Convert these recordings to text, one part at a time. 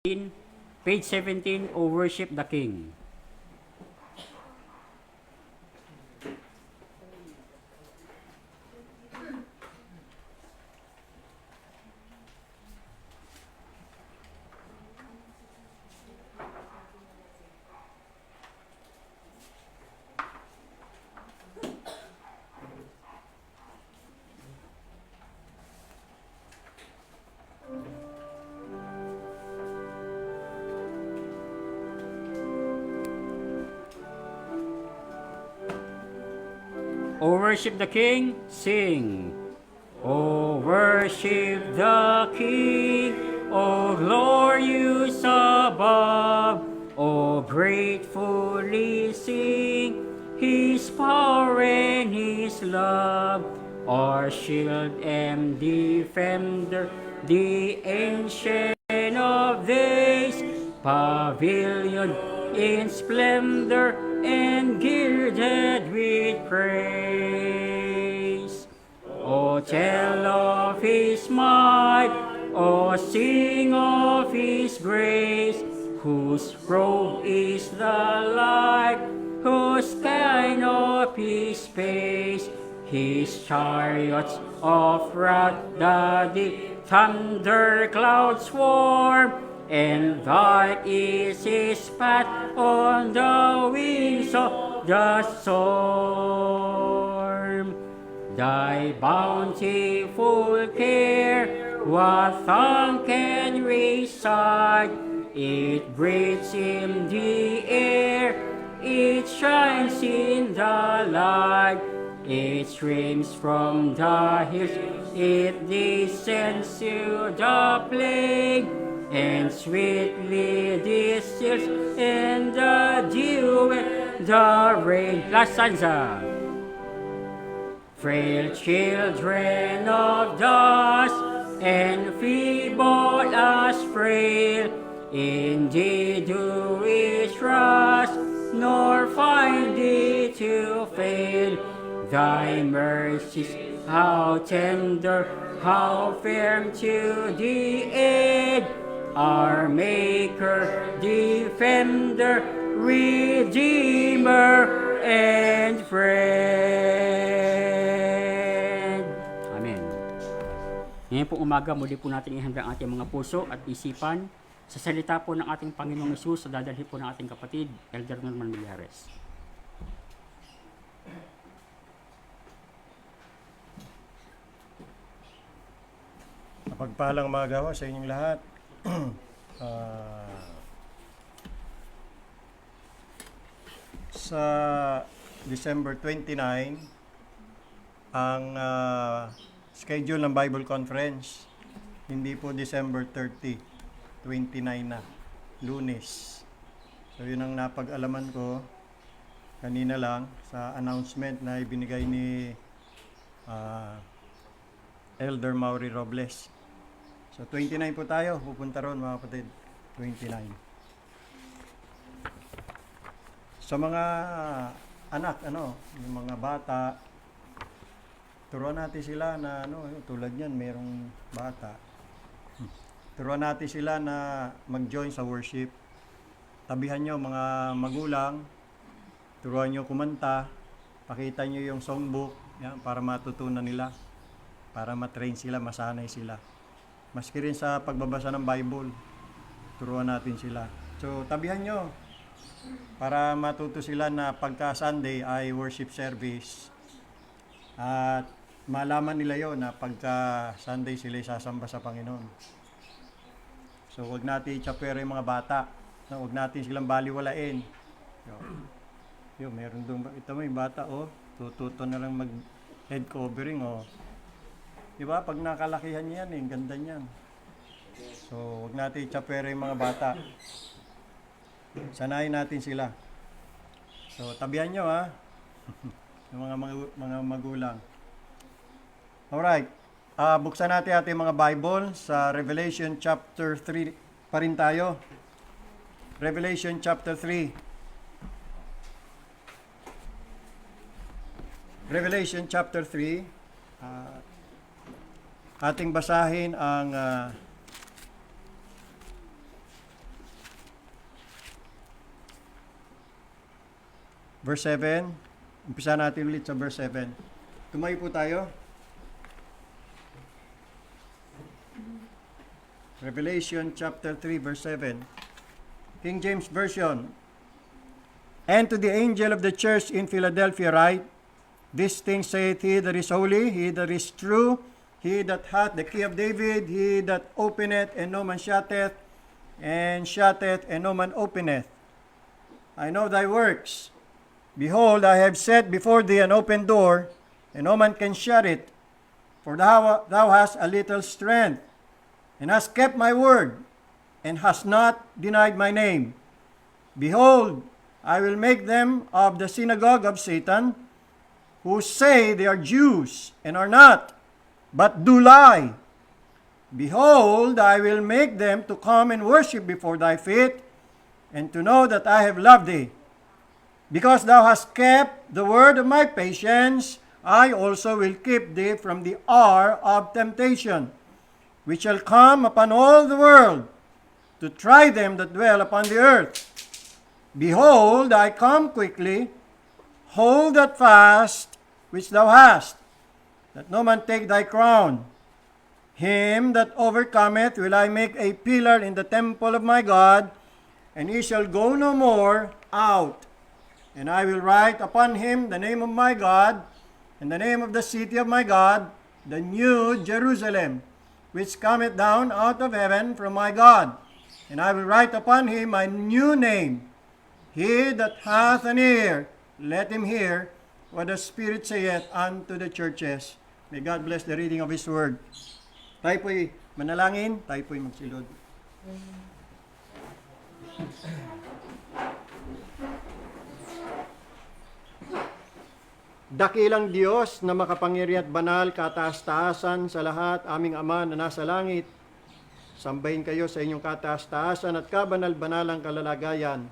Page 17, O Worship the King. O worship the King, sing. O worship the King, O glorious above. O gratefully sing His power and His love. Our shield and defender, the ancient of days, pavilion in splendor and girded with praise. O tell of His might, O sing of His grace, whose robe is the light, whose canopy His face, His chariots of wrath the thunder clouds swarm, and dark is His path on the wings of the storm. Thy bountiful care, what tongue can recite? It breathes in the air, it shines in the light, it streams from the hills, it descends to the plain, and sweetly distills in the dew and the rain. Last stanza. Frail children of dust, and feeble as frail, indeed do we trust, nor find it to fail. Thy mercies, how tender, how firm to the end, our Maker, Defender, Redeemer, and Friend. Amen. Ngayon pong umaga, muli po natin ihanda ang ating mga puso at isipan sa salita po ng ating Panginoong Hesus sa dadalhin po ng ating kapatid, Elder Norman Millares. Mapagpalang magawa sa inyong lahat. Sa December 29, ang schedule ng Bible Conference, hindi po December 30, 29 na, Lunes. So yun ang napag-alaman ko kanina lang sa announcement na ibinigay ni Elder Maury Robles. So 29 po tayo, pupunta ron mga kapatid, 29. Sa mga anak, yung mga bata, turuan natin sila na tulad niyan, mayroong bata. Turuan natin sila na mag-join sa worship. Tabihan nyo mga magulang, turuan nyo kumanta, pakita nyo yung songbook, yan, para matutunan nila, para matrain sila, masanay sila. Maski rin sa pagbabasa ng Bible, turuan natin sila. So, tabihan nyo para matuto sila na pagka Sunday ay worship service. At malaman nila yon na pagka Sunday sila sasamba sa Panginoon. So, huwag natin i-chapero yung mga bata. Huwag natin silang baliwalain. Meron doon. Ito may bata, tututo na lang mag-head covering, Diba? Pag nakalakihan niyan, ganda niyan. So, huwag natin i-chapero yung mga bata. Sanayin natin sila. So, tabihan nyo, yung mga magulang. Alright. Buksan natin ating mga Bible sa Revelation chapter 3 pa rin tayo. Revelation chapter 3. Revelation chapter 3. Ating basahin ang verse 7. Umpisa natin ulit sa verse 7. Tumayo po tayo. Revelation chapter 3 verse 7. King James Version. And to the angel of the church in Philadelphia write, This thing saith he that is holy, he that is true, he that hath the key of David, he that openeth, and no man shutteth, and shutteth, and no man openeth. I know thy works. Behold, I have set before thee an open door, and no man can shut it. For thou hast a little strength, and hast kept my word, and hast not denied my name. Behold, I will make them of the synagogue of Satan, who say they are Jews, and are not, but do lie. Behold, I will make them to come and worship before thy feet, and to know that I have loved thee. Because thou hast kept the word of my patience, I also will keep thee from the hour of temptation, which shall come upon all the world, to try them that dwell upon the earth. Behold, I come quickly. Hold that fast which thou hast, that no man take thy crown. Him that overcometh will I make a pillar in the temple of my God, and he shall go no more out. And I will write upon him the name of my God, and the name of the city of my God, the new Jerusalem, which cometh down out of heaven from my God. And I will write upon him my new name. He that hath an ear, let him hear what the Spirit saith unto the churches. May God bless the reading of His Word. Tayo po'y manalangin, tayo po'y magsilod. Dakilang Diyos na makapangyarihan at banal, kataas-taasan sa lahat, aming Ama na nasa langit, sambahin kayo sa inyong kataas-taasan at kabanal-banalang kalalagayan.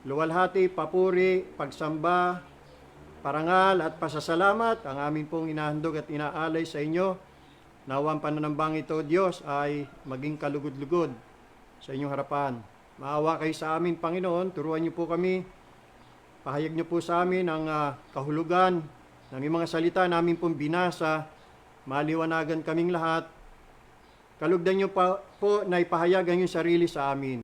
Luwalhati, papuri, pagsamba, parangal at pasasalamat ang amin pong inahandog at inaalay sa inyo. Nawang pananambang ito, Diyos, ay maging kalugod-lugod sa inyong harapan. Maawa kayo sa amin, Panginoon. Turuan niyo po kami. Pahayag niyo po sa amin ang kahulugan ng mga salita namin pong binasa. Maliwanagan kaming lahat. Kalugdan niyo po na ipahayag ang inyong sarili sa amin.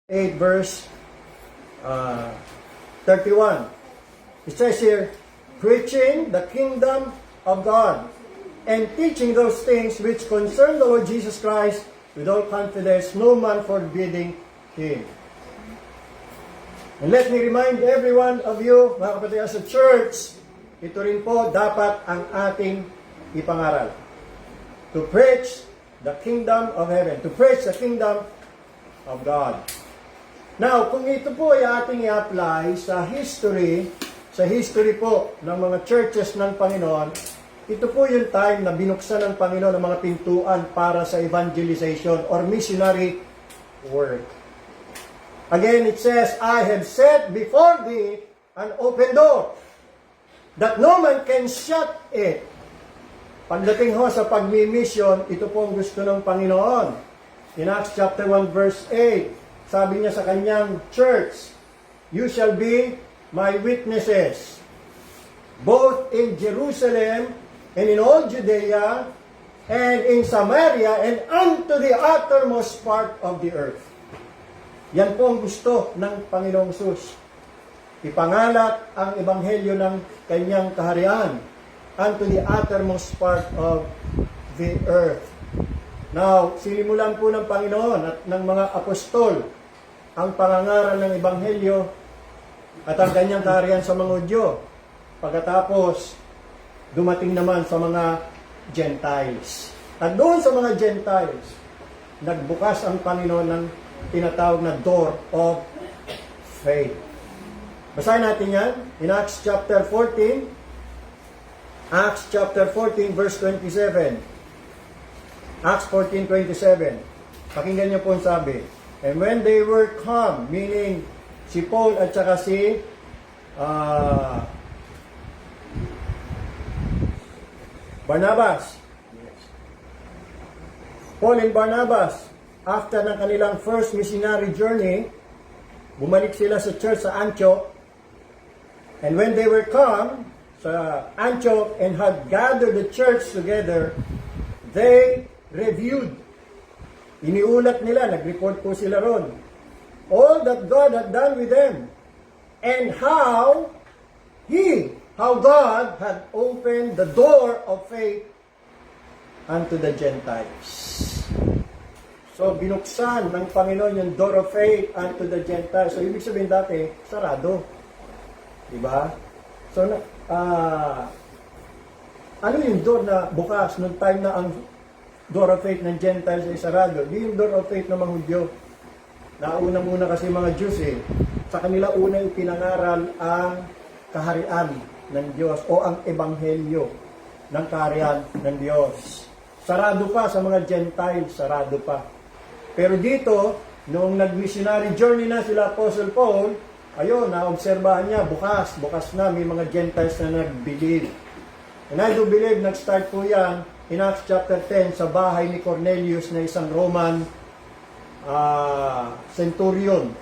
Verse 31. It says here, preaching the kingdom of God and teaching those things which concern the Lord Jesus Christ with all confidence, no man forbidding Him. And let me remind every one of you, mga kapatid, as a church, ito rin po dapat ang ating ipangaral. To preach the kingdom of heaven. To preach the kingdom of God. Now, kung ito po ay ating i-apply sa history po ng mga churches ng Panginoon, ito po yung time na binuksan ng Panginoon ang mga pintuan para sa evangelization or missionary work. Again, it says, I have set before thee an open door, that no man can shut it. Pagdating ho sa pagmi-mission, ito po ang gusto ng Panginoon. In Acts chapter 1 verse 8, sabi niya sa kanyang church, you shall be my witnesses, both in Jerusalem and in all Judea and in Samaria and unto the uttermost part of the earth. Yan po ang gusto ng Panginoong Hesus. Ipangalat ang ebanghelyo ng kanyang kaharian unto the uttermost part of the earth. Now, sinimulan po ng Panginoon at ng mga apostol ang pangangaral ng ebanghelyo at ang kanyang kaharian sa mga Hudyo. Pagkatapos, dumating naman sa mga Gentiles. At doon sa mga Gentiles, nagbukas ang Panginoon ng tinatawag na door of faith. Basahin natin yan in Acts chapter 14. Acts chapter 14 verse 27. Acts 14:27. Pakinggan niyo po ang sabi. And when they were come, meaning si Paul at saka si Barnabas. Paul and Barnabas, after ng kanilang first missionary journey, bumalik sila sa church sa Antioch. And when they were come sa Antioch and had gathered the church together, they reviewed. Iniulat nila, nag-report po sila ron. All that God had done with them. And how God had opened the door of faith unto the Gentiles. So, binuksan ng Panginoon yung door of faith unto the Gentiles. So, ibig sabihin dati, sarado. Diba? So, ano yung door na bukas nung time na ang door of faith ng Gentiles ay sarado? Di yung door of faith ng mga Hudyo. Nauna muna kasi mga Jews eh. Sa kanila una yung pinangaral ang kaharian ng Diyos o ang ebanghelyo ng kaharian ng Diyos. Sarado pa sa mga Gentiles, sarado pa. Pero dito, nung nag-missionary journey na sila Apostle Paul, ayun, naobserbahan niya, bukas na, may mga Gentiles na nag-believe. And I do believe, nag-start po yan in Acts chapter 10 sa bahay ni Cornelius na isang Roman centurion,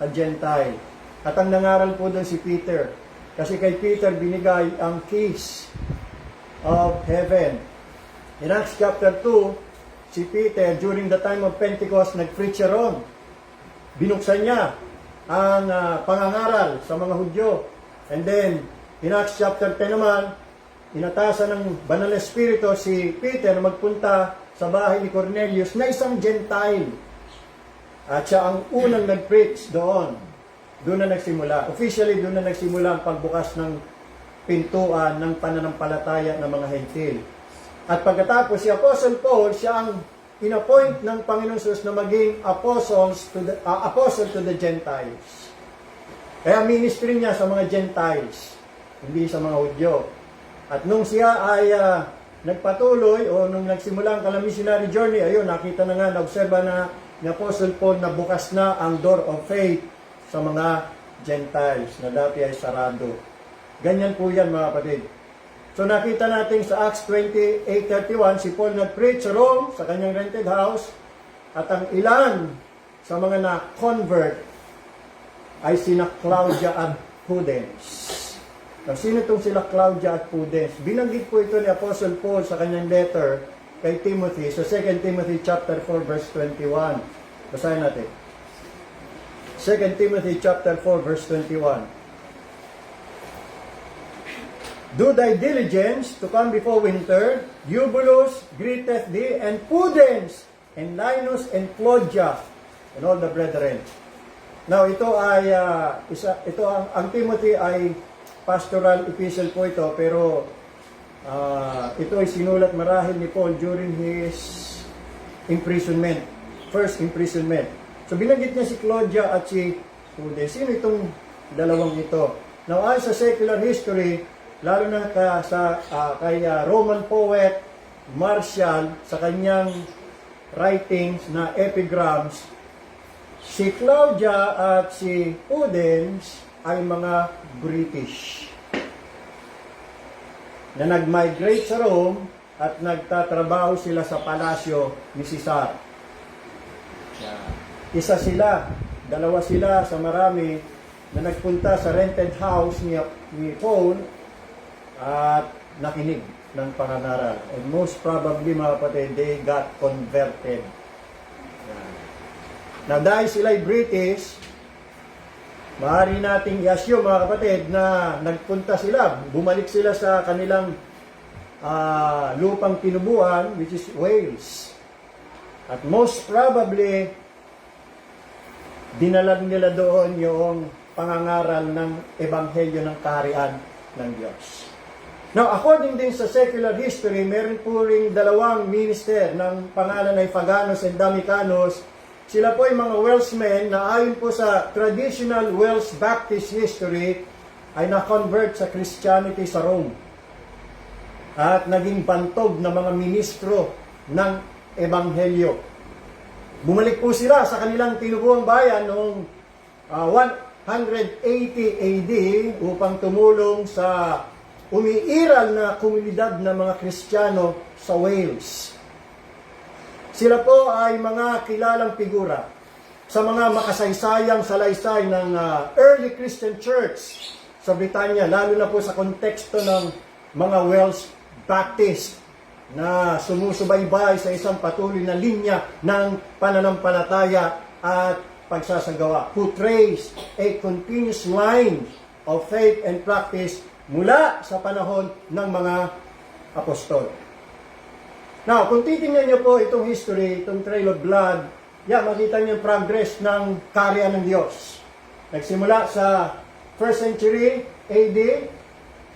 a Gentile. At ang nangaral po doon si Peter. Kasi kay Peter binigay ang keys of heaven. In Acts chapter 2, si Peter, during the time of Pentecost, nag-preach siya ron. Binuksan niya ang pangangaral sa mga Hudyo. And then, in Acts chapter 10 naman, inatasan ng Banal na Espiritu si Peter na magpunta sa bahay ni Cornelius na isang Gentile. At siya ang unang nag-preach doon. Doon na nagsimula. Officially, doon na nagsimula ang pagbukas ng pintuan ng pananampalataya ng mga Hentil. At pagkatapos, si Apostle Paul, siya ang inappoint ng Panginoon Jesus na maging apostle to the Gentiles. Kaya ministry niya sa mga Gentiles, hindi sa mga Hudyo. At nung siya ay nagpatuloy o nung nagsimula ang kala-missionary journey, ayun, nakita na nga, naobserba na ni Apostle Paul na bukas na ang door of faith sa mga Gentiles na dati ay sarado. Ganyan po yan mga kapatid. So nakita natin sa Acts 28:31, si Paul nag-preach sa Rome, sa kanyang rented house, at ang ilan sa mga na-convert ay sina Claudia at Pudens. Now, sino itong sila Claudia at Pudens? Binanggit po ito ni Apostle Paul sa kanyang letter kay Timothy, sa 2 Timothy chapter 4 verse 21. Basahin natin. 2 Timothy chapter 4 verse 21. Do thy diligence to come before winter. Eubulus greeteth thee, and Pudens, and Linus, and Claudia, and all the brethren. Now, ito ay, ang Timothy ay pastoral epistle po ito, pero ito ay sinulat marahil ni Paul during his imprisonment, first imprisonment. So, binanggit niya si Claudia at si Pudens. Sino itong dalawang ito? Now, ay sa secular history, lalo na kay Roman poet Martial, sa kanyang writings na epigrams, si Claudia at si Pudens ay mga British na nag-migrate sa Rome at nagtatrabaho sila sa palasyo ni Caesar. Isa sila, dalawa sila sa marami na nagpunta sa rented house ni Paul at nakinig ng pangangaral. And most probably, mga kapatid, they got converted. Now, dahil sila'y British, maaari nating i-assume, mga kapatid, na nagpunta sila, bumalik sila sa kanilang lupang tinubuan, which is Wales. At most probably, dinalag nila doon yung pangangaral ng ebanghelyo ng kaharian ng Diyos. Now, according din sa secular history, meron po ring dalawang minister ng pangalan ay Faganos and Damicanos. Sila po ay mga Welshmen na ayon po sa traditional Welsh Baptist history ay na-convert sa Christianity sa Rome. At naging bantog na mga ministro ng ebanghelyo. Bumalik po sila sa kanilang tinubuang bayan noong 180 AD upang tumulong sa umiiral na komunidad ng mga Kristiyano sa Wales. Sila po ay mga kilalang figura sa mga makasaysayang salaysay ng early Christian Church sa Britanya, lalo na po sa konteksto ng mga Welsh Baptist na sumusubaybay sa isang patuloy na linya ng pananampalataya at pagsasagawa, who trace a continuous line of faith and practice mula sa panahon ng mga apostol. Now, kung titingnan niyo po itong history, itong Trail of Blood, makita niyo yung progress ng karya ng Diyos. Nagsimula sa 1st century AD,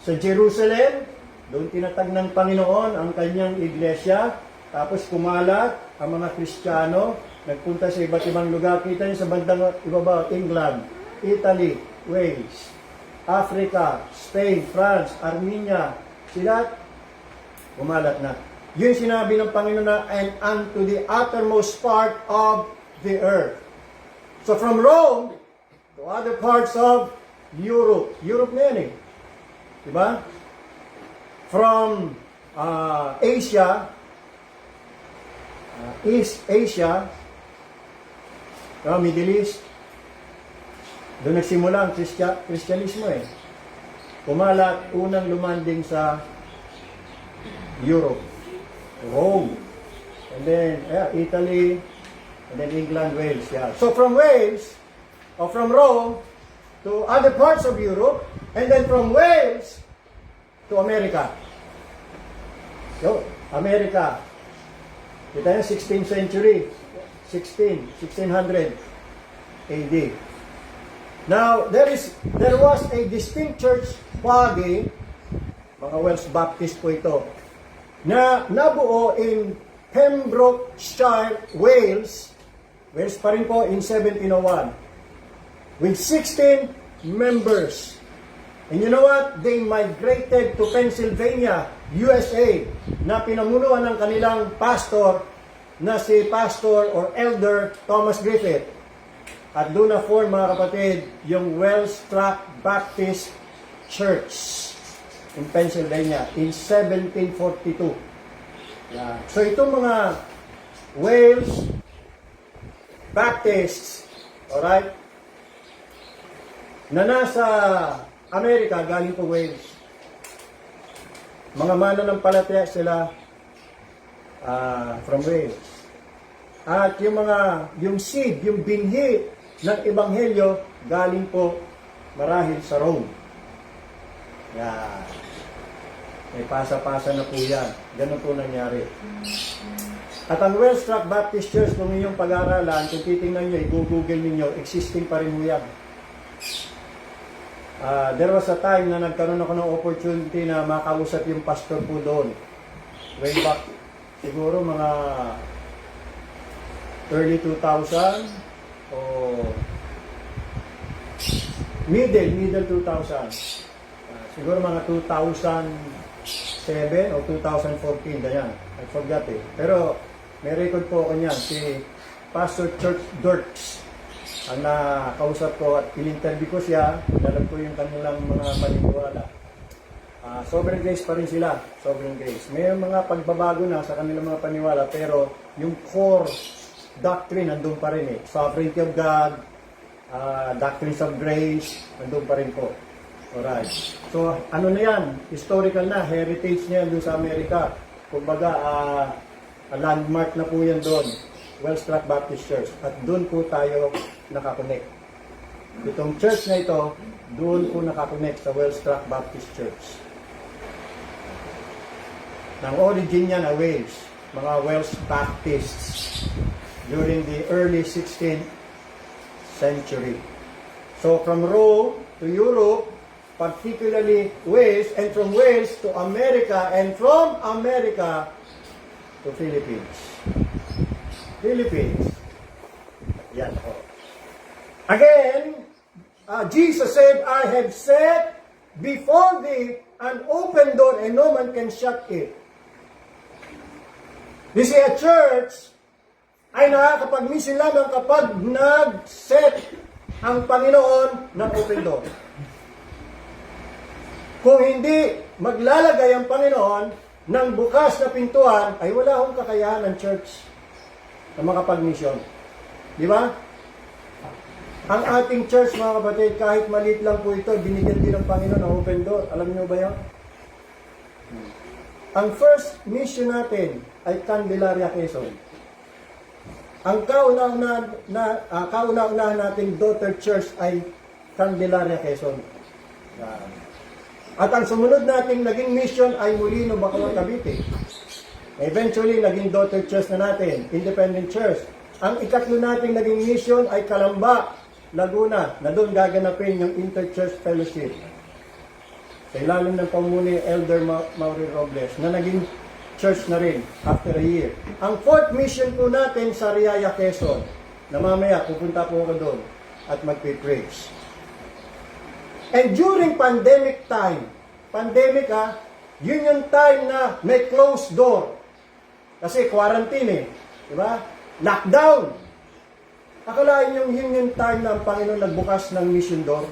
sa Jerusalem, doon tinatag ng Panginoon ang kanyang iglesia, tapos kumalat ang mga Kristiyano, nagpunta sa iba't ibang lugar. Kita niyo sa bandang ibaba, England, Italy, Wales, Africa, Spain, France, Armenia, sila kumalat na. Yun sinabi ng Panginoon na, and unto the uttermost part of the earth. So from Rome to other parts of Europe. Europe na yan eh. Diba? From Asia, East Asia, Middle East, doon nagsimula ang Kristyanismo eh. Kumalat, unang lumanding sa Europe, Rome, and then Italy, and then England, Wales. Yeah. So from Wales, or from Rome, to other parts of Europe, and then from Wales to America. So, America. Kita yung 16th century, 1600 AD. Now, there was a distinct church body, mga Welsh Baptist po ito, na nabuo in Pembrokeshire, Wales, Wales pa rin po in 1701, with 16 members. And you know what? They migrated to Pennsylvania, USA, na pinamunuan ng kanilang pastor na si Pastor or Elder Thomas Griffith. At doon na form, mga kapatid, yung Welsh Tract Baptist Church in Pennsylvania in 1742. Yeah. So itong mga Wales Baptists, alright, na nasa Amerika, galing po Wales. Mga mananampalataya sila from Wales. At yung seed, yung binhi ng Ebanghelyo, galing po marahil sa Rome. Yeah. May pasa-pasa na po yan. Ganun po nangyari. At ang Welsh Tract Baptist Church, kung inyong pag-aaralan, kung titingnan nyo, i-google ninyo, existing pa rin po yan. There was a time na nagkaroon ako ng opportunity na makausap yung pastor po doon. Way back, siguro mga early 2000 o middle 2000. Siguro mga 2007 o 2014, ganyan. I forgot eh. Pero may record po ako niyan, si Pastor Church Dirks. Ang nakausap ko at in-interview ko siya, alam ko yung kanilang mga paniniwala. Sovereign grace pa rin sila, sovereign grace. May mga pagbabago na sa kanilang mga paniniwala, pero yung core doctrine nandun pa rin eh. Sovereignty of God, doctrines of grace, nandun pa rin po. Alright. So, ano na yan? Historical na, heritage na yan doon sa Amerika. Kumbaga, landmark na po yan doon. Welsh Tract Baptist Church. At doon po tayo nakakonect. Itong church na ito, doon po nakakonect sa Welsh Tract Baptist Church. Nang origin niya na Wales, mga Welsh Baptists during the early 16th century. So from Rome to Europe, particularly Wales, and from Wales to America, and from America to Philippines. Philippines. Yan po. Again, Jesus said, I have set before thee an open door and no man can shut it. You see, a church ay nakakapag-mission lamang kapag nag-set ang Panginoon ng open door. Kung hindi maglalagay ang Panginoon ng bukas na pintuan, ay wala akong kakayahan ng church na makapag-mission. Di ba? Ang ating church, mga kapatid, kahit maliit lang po ito, binigyan din ng Panginoon ng open door. Alam niyo ba yan? Ang first mission natin ay Candelaria, Quezon. Ang kauna-unahan nating daughter church ay Candelaria, Quezon. At ang sumunod nating naging mission ay Molino, Bacolod, Cavite. Eventually, naging daughter church na natin, Independent Church. Ang ikatlo nating naging mission ay Calamba, Laguna, na doon gaganapin yung Inter-Church Fellowship. Sa ilalim ng pamumuno ni Elder Mauri Robles, na naging church na rin after a year. Ang fourth mission po natin sa Riaya, Quezon, na mamaya pupunta po ako doon at magpipreach. And during pandemic time, yun yung time na may closed door. Kasi quarantine eh. Diba? Lockdown. Akalain yung yun yung time na ang Panginoon nagbukas ng mission door.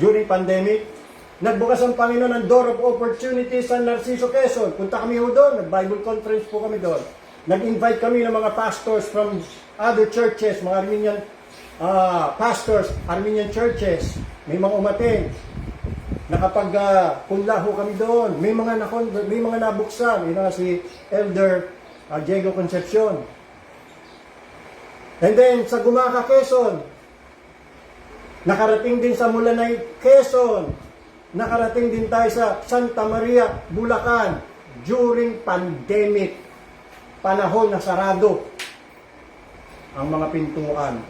During pandemic, nagbukas ang Panginoon ng door of opportunity sa Narciso, Quezon. Punta kami ho doon, nag-Bible conference po kami doon. Nag-invite kami ng mga pastors from other churches, mga Armenian pastors, Armenian churches. May mga umaten. Nakapag-punla ho kami doon. May mga nabuksan. Yun nga si Elder Diego Concepcion. And then, sa Gumaca, Quezon, nakarating din sa Mulanay, Quezon, nakarating din tayo sa Santa Maria, Bulacan, during pandemic, panahon na sarado ang mga pintuan,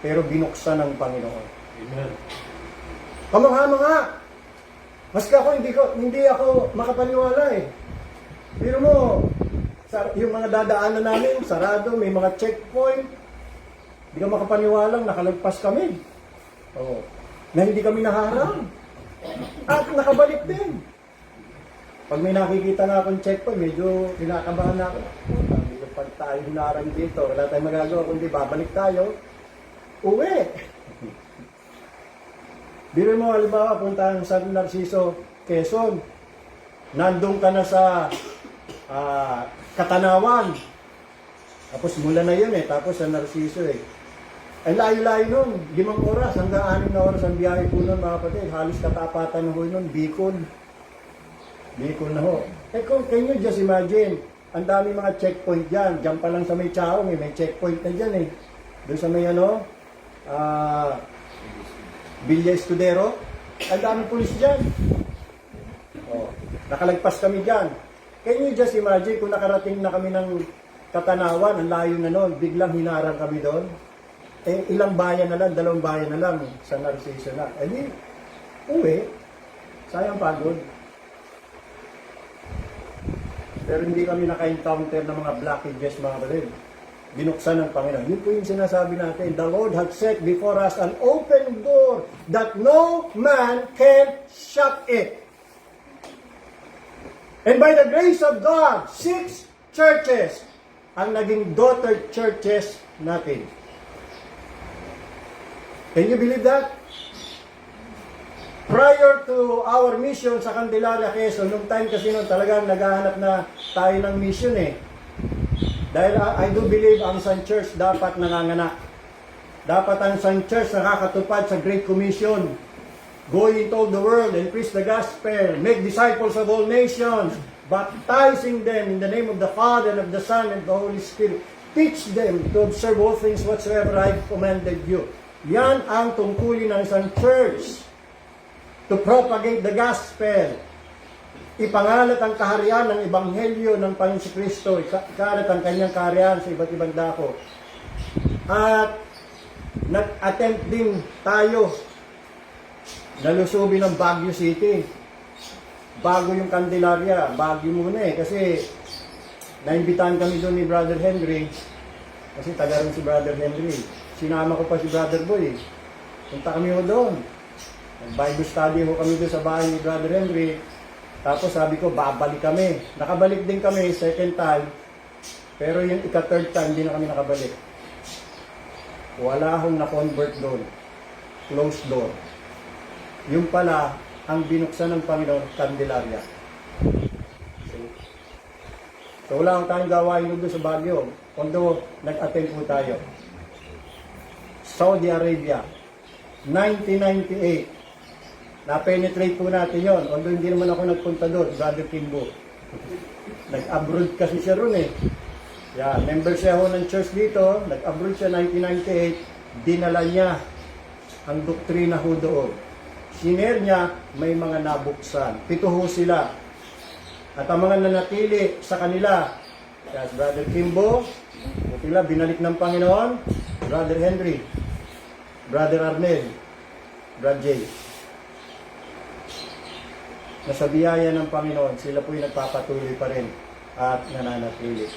pero binuksan ng Panginoon. Amen. Kamangha-mangha, maski ako hindi ako makapaniwala eh. Pero mo, yung mga dadaanan namin, sarado, may mga checkpoint. Hindi ka makapaniwalang nakalagpas kami. Oo. Na hindi kami naharang. At nakabalik din. Pag may nakikita na akong checkpoint, medyo kinakabahan na ako. Pag tayo hinarang dito, wala tayong magagawa, kundi babalik tayo, uwi. Biro mo, halimbawa, puntahan sa San Narciso, Quezon. Nandun ka na sa Katanawan. Tapos mula na yun eh. Tapos sa Narciso eh. Ay layo-layo nun. 5 oras hanggang 6 na oras ang biyahe po nun, mga kapatid. Halos katapatan na ho nun. Bicol. Bicol na ho. Eh kung can you just imagine, ang dami mga checkpoint dyan. Diyan pa lang sa may Chaong eh. May checkpoint na dyan eh. Doon sa may Villa Escudero. Ang dami pulis dyan. Oh, nakalagpas kami dyan. Can you just imagine kung nakarating na kami ng Katanawan, ang layo na noon, biglang hinarang kami doon. Eh, ilang bayan na lang, 2 bayan na lang sa Narciso na. Eh, di, uwi. Sayang pagod. Pero hindi kami naka-encounter ng mga blockages, mga kapatid. Binuksan ng Panginoon. Yun po yung sinasabi natin. The Lord has set before us an open door that no man can shut it. And by the grace of God, 6 churches ang naging daughter churches natin. Can you believe that? Prior to our mission sa Candelaria, Quezon, nung time kasi nun talagang naghahanap na tayo ng mission eh. Dahil I do believe ang Sun Church dapat nanganganak. Dapat ang Sun Church nakakatupad sa Great Commission. Go into all the world and preach the gospel. Make disciples of all nations. Baptizing them in the name of the Father, and of the Son, and the Holy Spirit. Teach them to observe all things whatsoever I have commanded you. Yan ang tungkulin ng isang church. To propagate the gospel. Ipangalat ang kaharian ng Ebanghelyo ng Panginoon Kristo. Ikalat ang kanyang kaharian sa iba't ibang dako. At nag-attempt din tayo nalusubin ng Baguio City. Bago yung Candelaria, Baguio muna eh. Kasi naimbitahan kami doon ni Brother Henry. Kasi taga rin si Brother Henry. Sinama ko pa si Brother Boy. Punta kami ho doon. Bible study ho kami doon sa bahay ni Brother Henry. Tapos sabi ko, babalik kami. Nakabalik din kami, second time. Pero yung ika-third time, hindi na kami nakabalik. Wala akong na-convert doon. Closed door. Yung pala, ang binuksan ng Panginoon, Candelaria. So wala akong tayong gawain doon sa Baguio. Although nag-attend po tayo. Saudi Arabia, 1998. Na-penetrate po natin yon. Although hindi naman ako nagpunta doon, Brother Kimbo. Nag-abroad kasi siya ron eh. Yeah, member siya ho ng church dito. Nag-abroad siya 1998. Dinala niya ang doktrina ho doon. Sinare niya, may mga nabuksan. 7 ho sila. At ang mga nanatili sa kanila, yes, Brother Kimbo, sila binalik ng Panginoon, Brother Henry, Brother Arnel, Brother Jay. Nasa biyaya ng Panginoon, sila po yung nagpapatuloy pa rin at nananatili.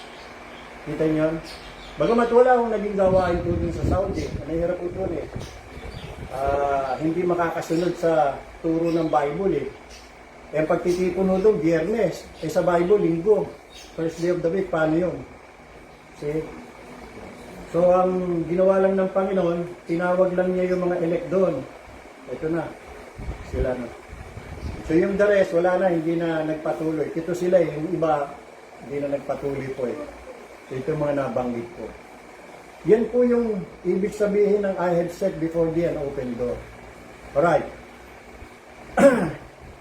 Kita niyo? Bagamat wala akong naging gawain po dun sa Saudi, nahihirap po doon eh. Hindi makakasunod sa turo ng Bible eh. Eh pagtitipon ho doon, Biyernes. Eh sa Bible, Linggo. First day of the week, paano yun? See? So ang ginawa lang ng Panginoon, tinawag lang niya yung mga elect doon. Ito na. Sila na. So yung the rest, wala na, hindi na nagpatuloy. Ito sila eh, yung iba, hindi na nagpatuloy po eh. So ito yung mga nabanggit ko. Yan po yung ibig sabihin ng I have set before thee an open door. Alright.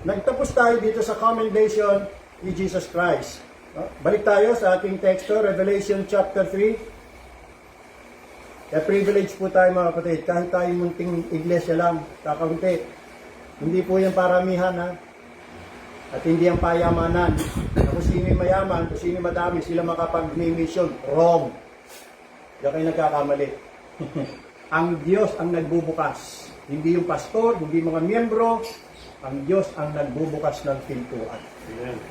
Nagtapos tayo dito sa commendation ni Jesus Christ. Balik tayo sa ating teksto, Revelation chapter 3. Kaya privilege po tayo mga kapatid. Kahit tayo munting iglesia lang, kakaunti. Hindi po yung paramihan ha. At hindi ang payamanan. Kung sino yung mayaman, kung sino yung madami, sila makapag-mission. Wrong. Diyan kayo nagkakamali. Ang Diyos ang nagbubukas. Hindi yung pastor, hindi mga miyembro. Ang Diyos ang nagbubukas ng pintuan.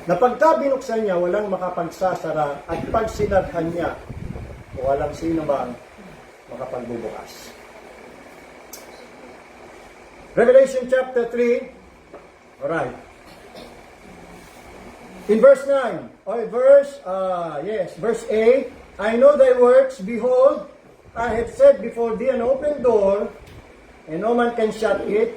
Na pagka binuksan niya, walang makapagsasara. At pag sinarhan niya, walang sino bang makapagbubukas. Revelation chapter 3. Alright. In verse 9. Verse 8. I know thy works, behold, I have set before thee an open door, and no man can shut it,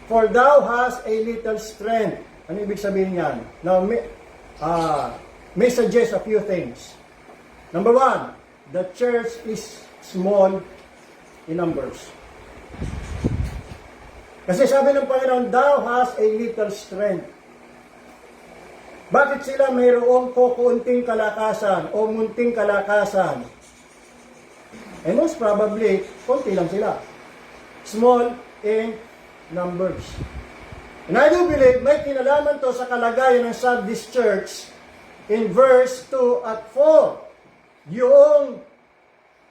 for thou hast a little strength. Ano ibig sabihin yan? Now, may suggest a few things. Number 1, the church is small in numbers. Kasi sabi ng Panginoon, thou hast a little strength. Bakit sila mayroong kukunting kalakasan o munting kalakasan? And most probably, konti lang sila. Small in numbers. And I do believe may kinalaman to sa kalagayan ng Sardis Church in verse 2 at 4. Yung,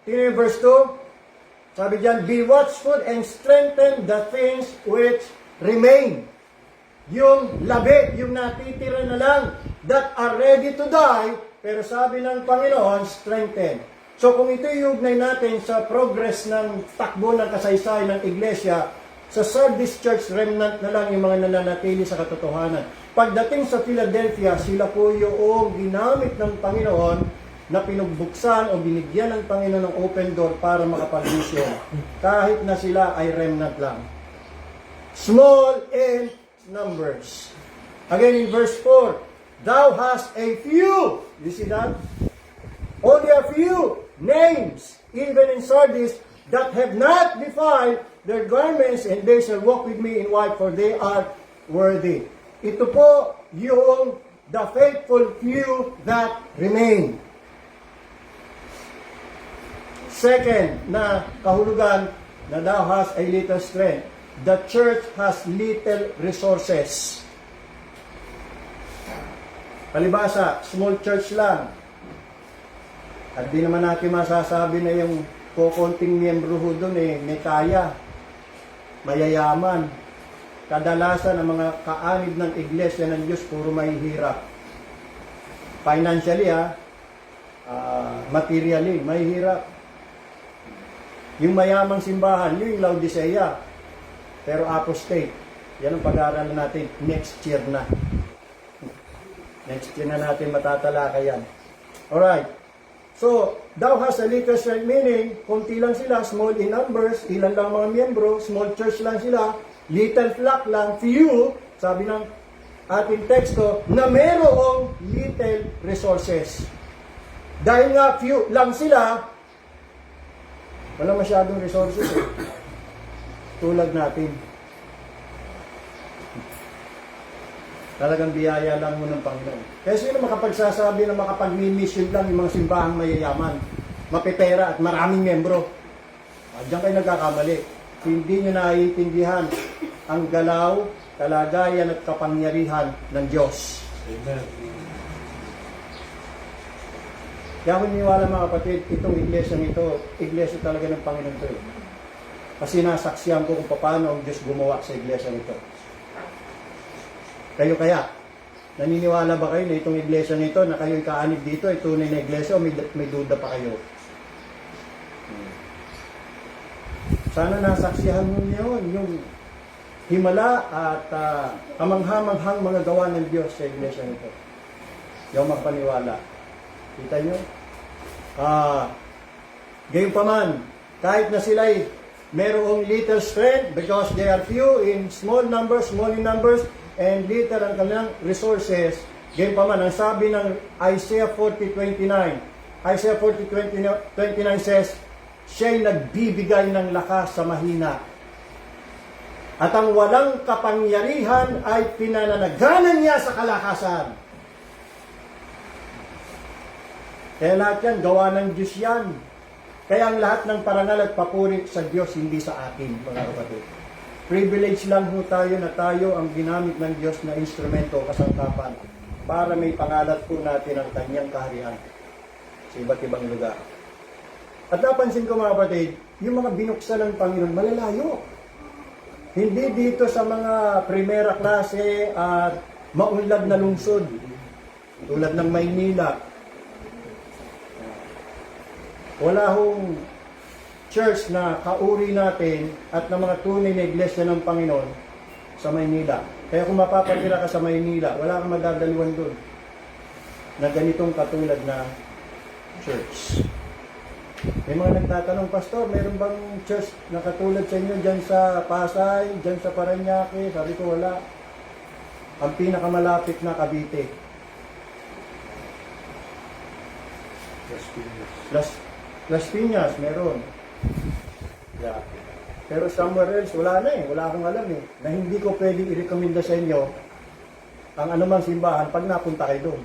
tingnan verse 2, sabi diyan, be watchful and strengthen the things which remain. Yung labi, yung natitira na lang, that are ready to die, pero sabi ng Panginoon, strengthen. So kung ito iugnay natin sa progress ng takbo ng kasaysayan ng iglesia, sa Sardis Church remnant na lang yung mga nananatili sa katotohanan. Pagdating sa Philadelphia, sila po yung ginamit ng Panginoon na pinugbuksan o binigyan ng Panginoon ng open door para makapag-mission. Kahit na sila ay remnant lang. Small in numbers. Again in verse 4, thou hast a few, you see that? Only a few names, even in Sardis, that have not defiled their garments, and they shall walk with me in white, for they are worthy. Ito po yung the faithful few that remain. Second na kahulugan na thou hast a little strength. The church has little resources. Palibasa, small church lang. At di naman natin masasabi na yung kukunting miyembro ho doon may kaya, mayayaman. Kadalasan ang mga kaanib ng iglesia ng Diyos puro mahihirap. Financially materially, mahihirap. Yung mayamang simbahan, yung Laodicea, pero apostate. Yan ang pag-aaralan natin next year na. Next year na natin matatalakay yan. Alright. So, thou hast a little strength, meaning, kunti lang sila, small in numbers, ilan lang mga miyembro, small church lang sila, Little flock lang, few, sabi ng ating teksto, na mayroong little resources. Dahil nga few lang sila, wala masyadong resources eh. Tulad natin. Talagang biyaya lang mo ng Panginoon. Kaya sino makapagsasabi na makapag-mission lang yung mga simbahang mayayaman, mapipera at maraming membro? Diyan kayo nagkakamali. Hindi nyo naiintindihan ang galaw, kalagayan at kapangyarihan ng Diyos. Amen. Kaya kung niniwala mga kapatid, itong iglesia ito, iglesia talaga ng Panginoon ito. Kasi nasaksiyan ko kung paano ang Diyos gumawa sa iglesia nito. Kayo kaya, naniniwala ba kayo na itong iglesia nito, na kayo'y kaanib dito, ay tunay na iglesia o may duda pa kayo? Sana nasaksihan mo yun, yung himala at kamanghamanghang mga gawa ng Diyos sa iglesia nito. Yung magpaniwala. Kita nyo? Gayon pa man, kahit na sila'y merong little strength because they are few in small in numbers, and little ang kanilang resources, gayon pa man, ang sabi ng Isaiah 40:29 says, siya'y nagbibigay ng lakas sa mahina. At ang walang kapangyarihan ay pinananaganan niya sa kalakasan. Kaya lahat yan, gawa ng Diyos yan. Kaya ang lahat ng parangal at papuri sa Diyos, hindi sa akin, mga kapatid. Privilege lang ho tayo na tayo ang ginamit ng Diyos na instrumento, kasangkapan, para may pangalat po natin ang kanyang kaharian sa iba't ibang lugar. At napansin ko mga kapatid, yung mga binuksan ng Panginoon, malalayo. Hindi dito sa mga primera klase at maunlad na lungsod, tulad ng Maynila. Wala hong church na kauri natin at ng mga tunay na iglesia ng Panginoon sa Maynila. Kaya kung mapapatira ka sa Maynila, wala kang madadaliwan doon na ganitong katulad na church. May mga nagtatanong, Pastor, meron bang church na katulad sa inyo dyan sa Pasay, dyan sa Parañaque? Sabi ko, wala. Ang pinakamalapit na Cavite. Las Piñas, meron. Yeah. Pero somewhere else, wala na eh. Wala akong alam eh. Na hindi ko pwedeng i-recommenda sa inyo ang anumang simbahan pag napunta kayo doon.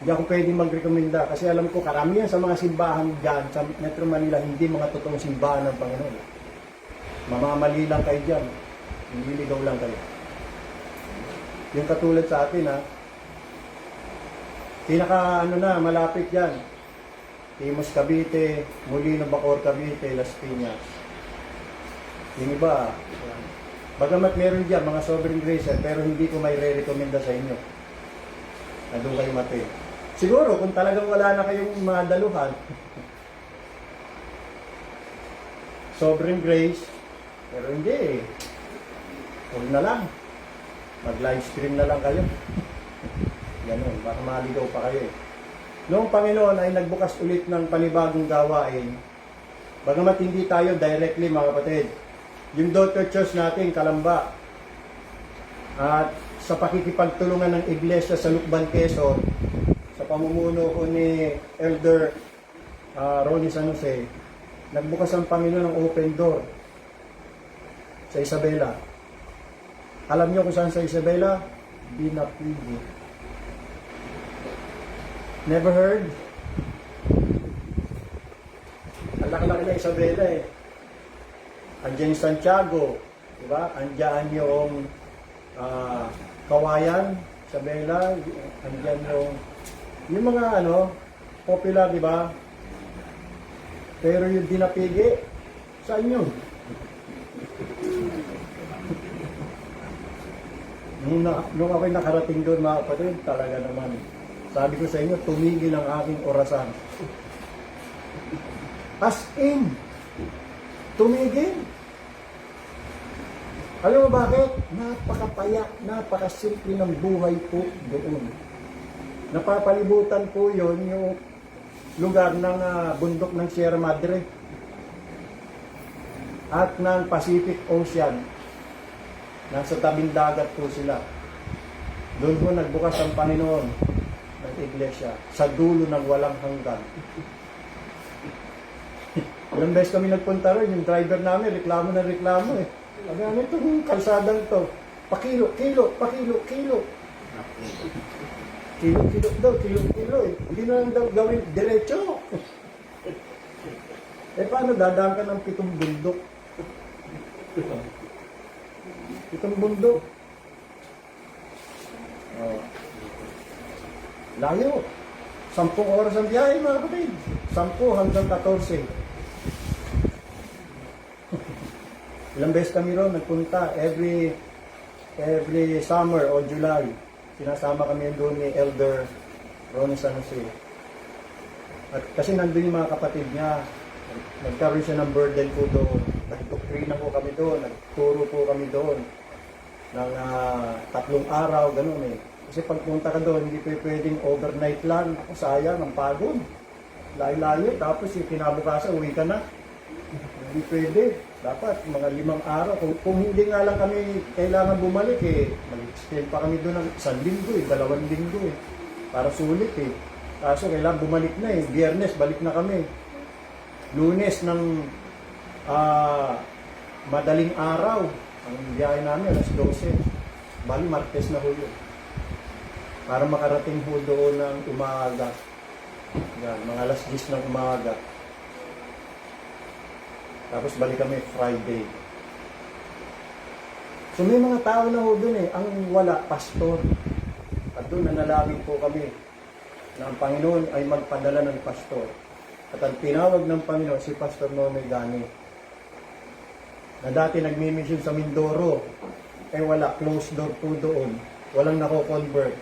Hindi ako pwedeng mag-recommenda kasi alam ko karamihan sa mga simbahan dyan sa Metro Manila hindi mga totoong simbahan ng Panginoon. Mamamali lang kayo dyan. Nililigaw lang kayo. Yung katulad sa atin ha, pinaka malapit dyan. Imus Cavite, Molino Bacoor Cavite, Las Piñas. Yung iba, bagamat meron dyan mga sovereign grace, pero hindi ko may re-recommenda sa inyo na doon kayo mati. Siguro, kung talagang wala na kayong mga daluhan, sovereign grace, pero hindi. Huwag na lang. Mag-live stream na lang kayo. Ganun, baka maligaw pa kayo eh. Noong Panginoon ay nagbukas ulit ng panibagong gawain, bagamat hindi tayo directly mga kapatid, yung daughter church natin, Kalamba, at sa pakikipagtulungan ng iglesia sa Lukban, Quezon, sa pamumuno ko ni Elder Ronnie San Jose, nagbukas ang Panginoon ng open door sa Isabela. Alam niyo kung saan sa Isabela? Binapigi. Never heard? Ang laki-laki na Isabela eh. Andiyan yung Santiago, di ba? Andiyan yung Kawayan, Isabela, andiyan yung mga popular, di ba? Pero yung Dinapigi, saan yun? Nung ako'y nakarating doon mga kapatid, talaga naman. Sabi ko sa inyo, tumigil ang aking orasan. As in, tumigil. Alam mo bakit? Napakapaya, napakasimple ng buhay po doon. Napapalibutan po yon yung lugar ng bundok ng Sierra Madre. at ng Pacific Ocean. Nasa tabing dagat po sila. Doon po nagbukas ang Panginoon ng iglesia sa dulo ng walang hanggan. Ilang beses kami nagpunta rin, yung driver namin, reklamo na reklamo eh. Sabi namin, itong kalsadang to, pakilo, kilo, pakilo, kilo. Kilo daw, kilo eh. Hindi na lang daw gawin diretso. Eh paano, dadaan ka ng 7 bundok? 7 bundok. Oh. Layo. 10 oras ang biyahe mga kapatid. 10 hanggang 14. Ilang beses kami ron nagpunta every summer o July. Sinasama kami doon ni Elder Ronnie San Jose. At kasi nandun yung mga kapatid niya, nagkaroon siya ng burden po doon. Nagdoktrina po kami doon, nagturo po kami doon ng 3 araw, ganun eh. Kasi pagpunta ka doon, hindi pwedeng overnight lang. Sayang, ang pagod. Layo-layo, tapos yung kinabukasan, uwi ka na. Hindi pwede. Dapat mga 5 araw. Kung hindi nga lang kami kailangan bumalik eh, mag-extend pa kami doon ng 1 linggo eh, 2 linggo eh. Para sulit eh. Kaso kailangan bumalik na eh. Biyernes, balik na kami. Lunes ng madaling araw. Ang biyahe namin, alas 12. Bali, Martes na ho yun. Para makarating ho doon ng umaga. Yan, mga alas 10 ng umaga. Tapos balik kami Friday. So may mga tao na ho doon eh. Ang wala, pastor. At doon nanalangin po kami na ang Panginoon ay magpadala ng pastor. At ang tinawag ng Panginoon si Pastor Nonoy Gani. Na dati nagmi-mission sa Mindoro. Eh wala, closed door po doon. Walang nako-convert.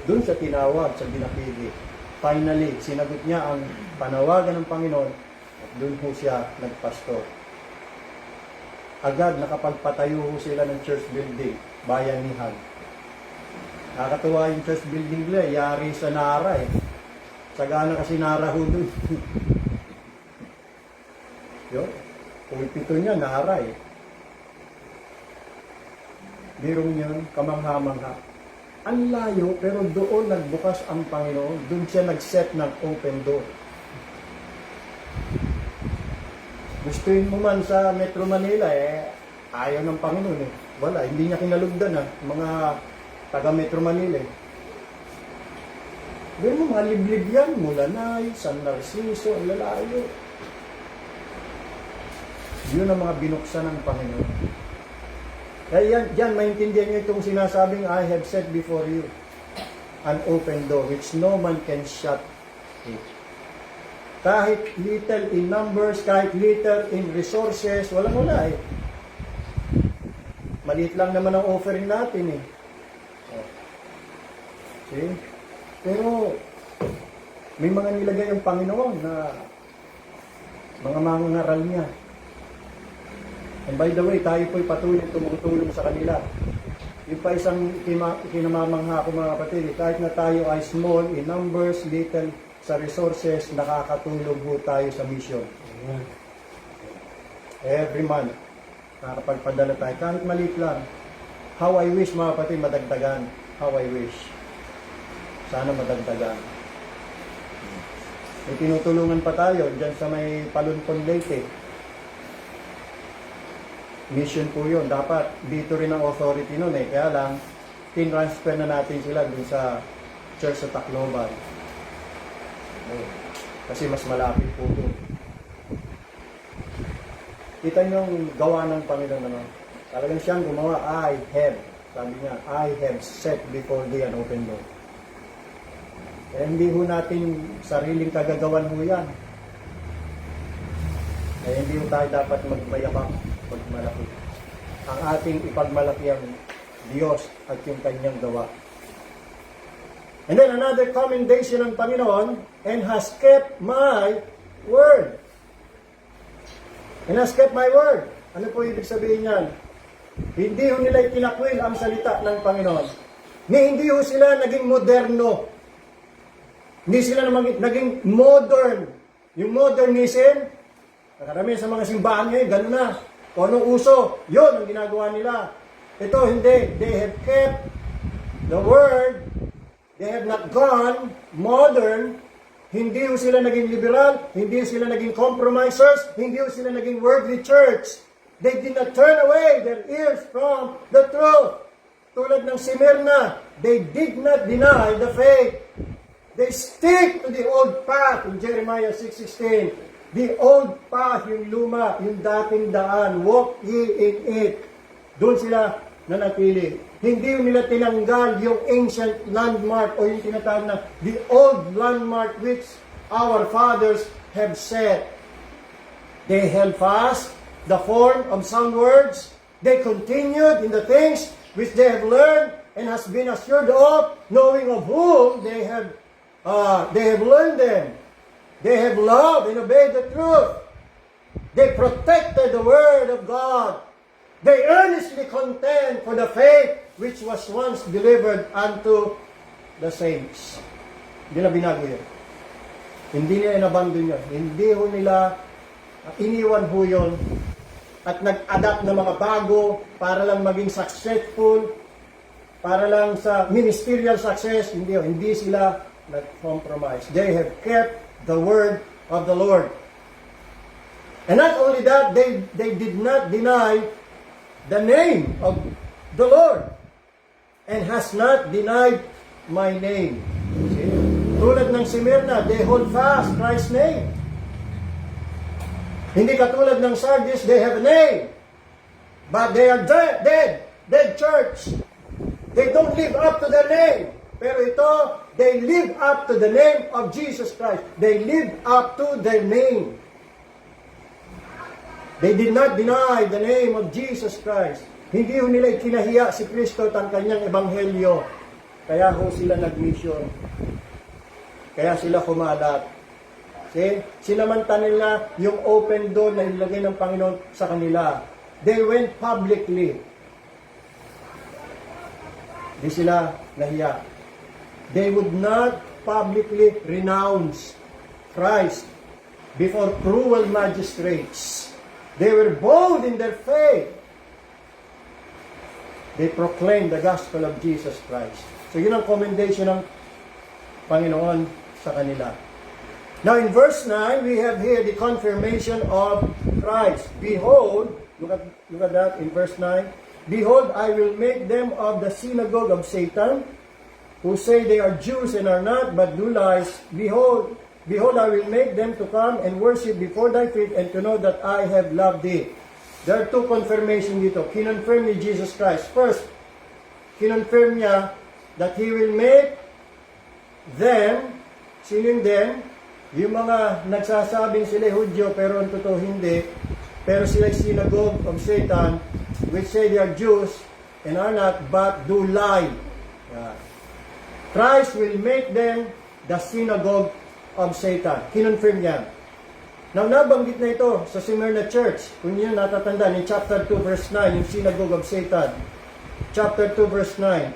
Doon siya tinawag sa Binapigi. Finally, sinagot niya ang panawagan ng Panginoon. Doon po siya nagpastor. Agad nakapagpatayo ho sila ng church building, bayanihan. Nakakatuwa yung church building nila, yari sa Nara eh. Sagana kasi Nara ho doon. Yun, pulpito niya, Nara eh. Birong yun, kamangha-mangha. Ang layo, pero doon nagbukas ang Panginoon. Doon siya nag-set ng open door. Gustuin mo man sa Metro Manila eh, ayaw ng Panginoon eh. Wala, hindi niya kinalugdan mga taga Metro Manila eh. Pero mga liblib yan, Mulanay, San Narciso, ang lalayo. Yun ang mga binuksan ng Panginoon. Kaya yan, maintindihan niyo itong sinasabing, I have set before you an open door which no man can shut it. Kahit little in numbers, kahit little in resources, walang-wala eh. Maliit lang naman ang offering natin eh. See? Pero, may mga nilagay ang Panginoon na mga mangangaral niya. And by the way, tayo po'y patuloy tumutulong sa kanila. Yung pa isang kinamamangha ko mga kapatid, kahit na tayo ay small in numbers, little sa resources, nakakatulong po tayo sa mission. Every month, nakakapagpadala tayo. Kahit maliit lang. How I wish mga kapatid, madagdagan. How I wish. Sana madagdagan. May tinutulungan pa tayo dyan sa may Palunpon Leyte. Mission po yun. Dapat dito rin ang authority nun eh. Kaya lang, tin-transfer na natin sila dun sa church sa Tacloban. Kasi mas malapit po doon. Kita niyo ang gawa ng Panginoon. Talagang siyang gumawa, I have. Sabi niya, I have set before thee an open door. Kaya hindi ho natin sariling kagagawan ho yan. Kaya hindi ho tayo dapat magmayabang, magmalaki. Ang ating ipagmalaki ang Diyos at yung kanyang gawa. And then another commendation ng Panginoon, and has kept my word. And has kept my word. Ano po ibig sabihin yan? Hindi ho nila itinakwil ang salita ng Panginoon. Hindi ho sila naging moderno. Hindi sila naging modern. Yung modernism, Karamihan sa mga simbahan ngayon, gano'n na. Kung anong uso, yun ang ginagawa nila. Ito, hindi. They have kept the word. They have not gone modern. Hindi ho sila naging liberal. Hindi ho sila naging compromisers. Hindi ho sila naging worldly church. They did not turn away their ears from the truth. Tulad ng Smyrna, they did not deny the faith. They stick to the old path in Jeremiah 6:16. The old path, yung luma, yung dating daan, walk ye in it. Doon sila nanatili. Hindi nila tinanggal yung ancient landmark o yung tinatawag na the old landmark which our fathers have set. They held fast the form of sound words. They continued in the things which they have learned and has been assured of, knowing of whom they have learned them. They have loved and obeyed the truth. They protected the word of God. They earnestly contend for the faith which was once delivered unto the saints. Hindi na binago yun. Hindi nila inabandon yun. Hindi ho nila iniwan ho yun at nag-adapt ng mga bago para lang maging successful, para lang sa ministerial success. Hindi sila nag-compromise. They have kept the word of the Lord. And not only that, they did not deny the name of the Lord and has not denied my name. See? Tulad ng Smyrna, they hold fast Christ's name. Hindi katulad ng Sardis, they have a name. But they are dead church. They don't live up to their name. Pero ito, they live up to the name of Jesus Christ. They live up to their name. They did not deny the name of Jesus Christ. Hindi ho nila ikinahiya si Kristo at ang kanyang ebanghelyo. Kaya ho sila nag-mission. Kaya sila kumalat. See? Sinamanta nila yung open door na ilagay ng Panginoon sa kanila. They went publicly. Di sila nahiya. They would not publicly renounce Christ before cruel magistrates. They were bold in their faith. They proclaimed the gospel of Jesus Christ. So yun ang commendation ng Panginoon sa kanila. Now in verse 9, we have here the confirmation of Christ. Behold, look at that in verse 9. Behold, I will make them of the synagogue of Satan, who say they are Jews and are not, but do lies. Behold, I will make them to come and worship before thy feet, and to know that I have loved thee. There are two confirmation dito. Kinonfirm ni Jesus Christ. First, kinonfirm niya that He will make them, sino yung them? Yung mga nagsasabing sila Hudyo pero ang totoo hindi, pero sila synagogue of Satan, which say they are Jews and are not, but do lie. Yeah. Christ will make them the synagogue of Satan. Kinonfirm yan. Now, nabanggit na ito sa Smyrna Church. Kung yun natatandaan, in chapter 2 verse 9, yung synagogue of Satan. Chapter 2 verse 9.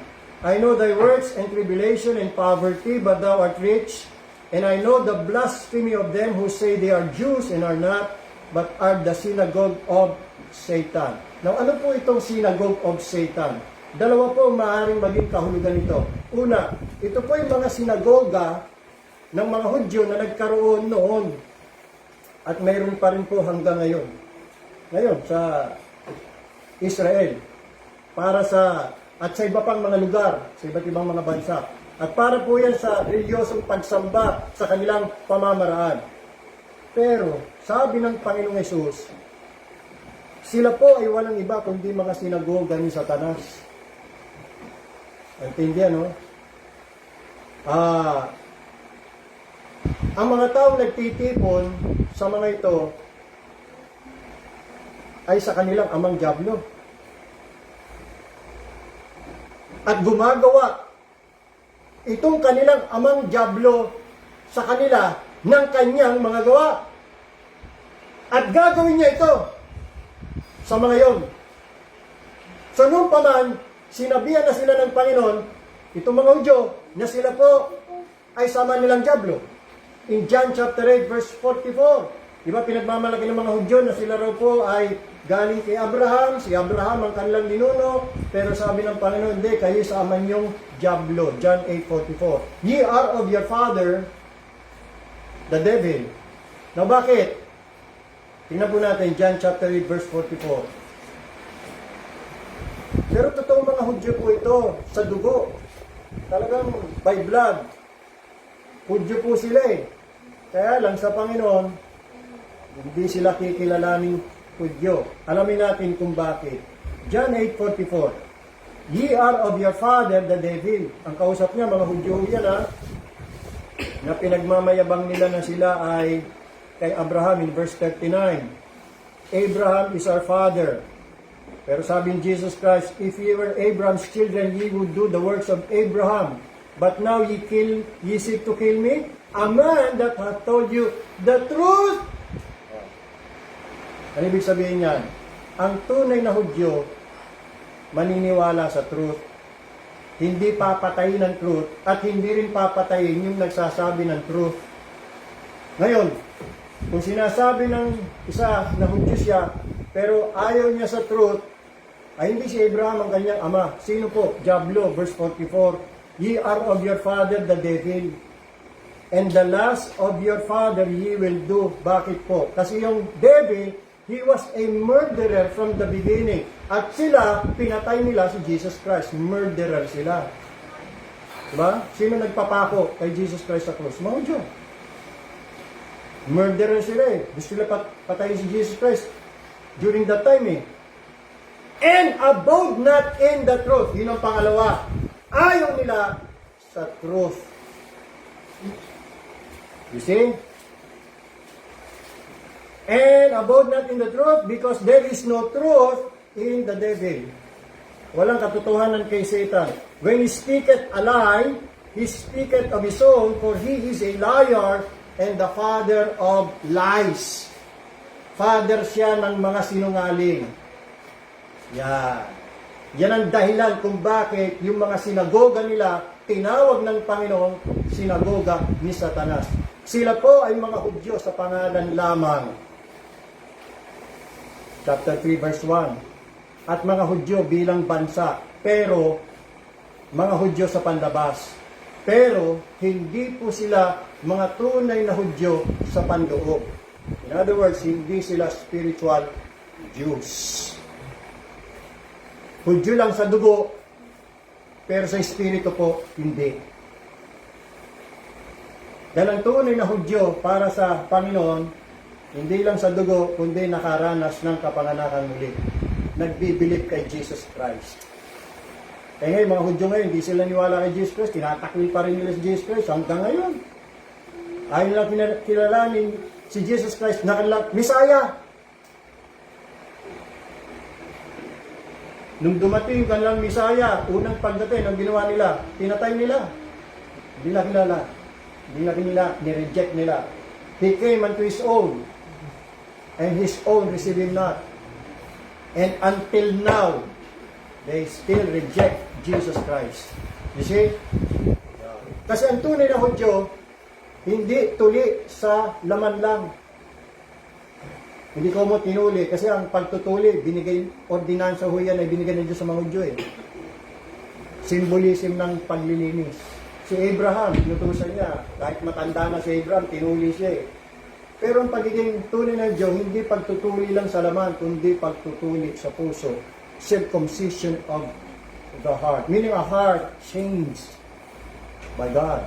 I know thy works and tribulation and poverty, but thou art rich. And I know the blasphemy of them who say they are Jews and are not, but are the synagogue of Satan. Now, ano po itong synagogue of Satan? Dalawa po maaaring maging kahulugan nito. Una, ito po yung mga sinagoga ng mga Hudyo na nagkaroon noon. At mayroon pa rin po hanggang ngayon. Ngayon, sa Israel. At sa iba pang mga lugar, sa iba't ibang mga bansa. At para po yan sa reliyosong pagsamba sa kanilang pamamaraan. Pero, sabi ng Panginoong Hesus, sila po ay walang iba kundi mga sinagoga ni Satanas. Intindihan, no? Ang mga taong nagtitipon sa mga ito ay sa kanilang amang dyablo. At gumagawa itong kanilang amang dyablo sa kanila ng kanyang mga gawa. At gagawin niya ito sa mga yon. So noon pa man, sinabihan na sila ng Panginoon, itong mga Hudyo, na sila po ay sama nilang dyablo. In John chapter 8 verse 44, Di ba pinagmamalaki ng mga Hudyo na sila raw po ay galing kay Abraham, si Abraham ang kanilang ninuno, pero sabi ng Panginoon, hindi, kayo sa ama niyong Diablo. John 8:44. Ye are of your father, the devil. Now bakit? Tingnan po natin, John chapter 8, verse 44. Pero totoo mga Hudyo po ito, sa dugo. Talagang by blood. Hudyo po sila eh. Kaya lang sa Panginoon, hindi sila kikilalaning Hudyo. Alamin natin kung bakit. John 8:44. Ye are of your father, the devil. Ang kausap niya, mga Hudyo yan ha, na pinagmamayabang nila na sila ay kay Abraham in verse 39. Abraham is our father. Pero sabi ni Jesus Christ, if ye were Abraham's children, ye would do the works of Abraham. But now ye seek to kill me, a man that hath told you the truth. Ano ibig sabihin yan? Ang tunay na Hudyo, maniniwala sa truth. Hindi papatayin ng truth at hindi rin papatayin yung nagsasabi ng truth. Ngayon, kung sinasabi ng isa na Hudyo siya, pero ayaw niya sa truth, ay hindi si Abraham ang kanyang ama. Sino po? Diablo, verse 44. Ye are of your father, the devil, and the lust of your father ye will do. Bakit po? Kasi yung devil, he was a murderer from the beginning. At sila, pinatay nila si Jesus Christ. Murderer sila. Diba? Sino nagpapako kay Jesus Christ sa cross? Mga Hudyo. Murderer sila eh. Gusto sila patayin si Jesus Christ during that time eh. And abode not in the truth. Yun ang pangalawa. Ayaw nila sa truth. You see? And abode not in the truth because there is no truth in the devil. Walang katotohanan kay Satan. When he speaketh a lie, he speaketh of his own, for he is a liar and the father of lies. Father siya ng mga sinungaling. Yan. Yan ang dahilan kung bakit yung mga sinagoga nila tinawag ng Panginoon sinagoga ni Satanas. Sila po ay mga Hudyo sa pangalan lamang. Chapter 3 verse 1. At mga Hudyo bilang bansa, pero mga Hudyo sa panlabas. Pero hindi po sila mga tunay na Hudyo sa panloob. In other words, hindi sila spiritual Jews. Hudyo lang sa dugo, pero sa espiritu po, hindi. Dahil ang tunay na Hudyo para sa Panginoon, hindi lang sa dugo, kundi nakaranas ng kapanganakan muli. Nagbibilip kay Jesus Christ. Kaya ngayon, mga Hudyo ngayon, hindi sila niwala kay Jesus Christ, tinatakwil pa rin nila si Jesus Christ hanggang ngayon. Ayaw nila kilalanin si Jesus Christ na kanilang Misaya. Nung dumating yung kanilang Misaya, unang pagdating, ang ginawa nila, pinatay nila. Hindi na kilala. Hindi na nila, nireject nila. He came unto his own, and his own received him not. And until now, they still reject Jesus Christ. You see? Kasi ang tunay na Hudyo, hindi tuli sa laman lang. Hindi ko mo tinuli kasi ang pagtutuli, binigay, ordinansa ho yan ay binigay ng Diyos sa mga Hudyo eh. Symbolism ng paglilinis. Si Abraham, tinutusan niya. Kahit matanda na si Abraham, tinuli siya eh. Pero ang pagiging tunay ng Diyos, hindi pagtutuli lang sa laman, kundi pagtutuli sa puso. Circumcision of the heart. Meaning a heart changed by God.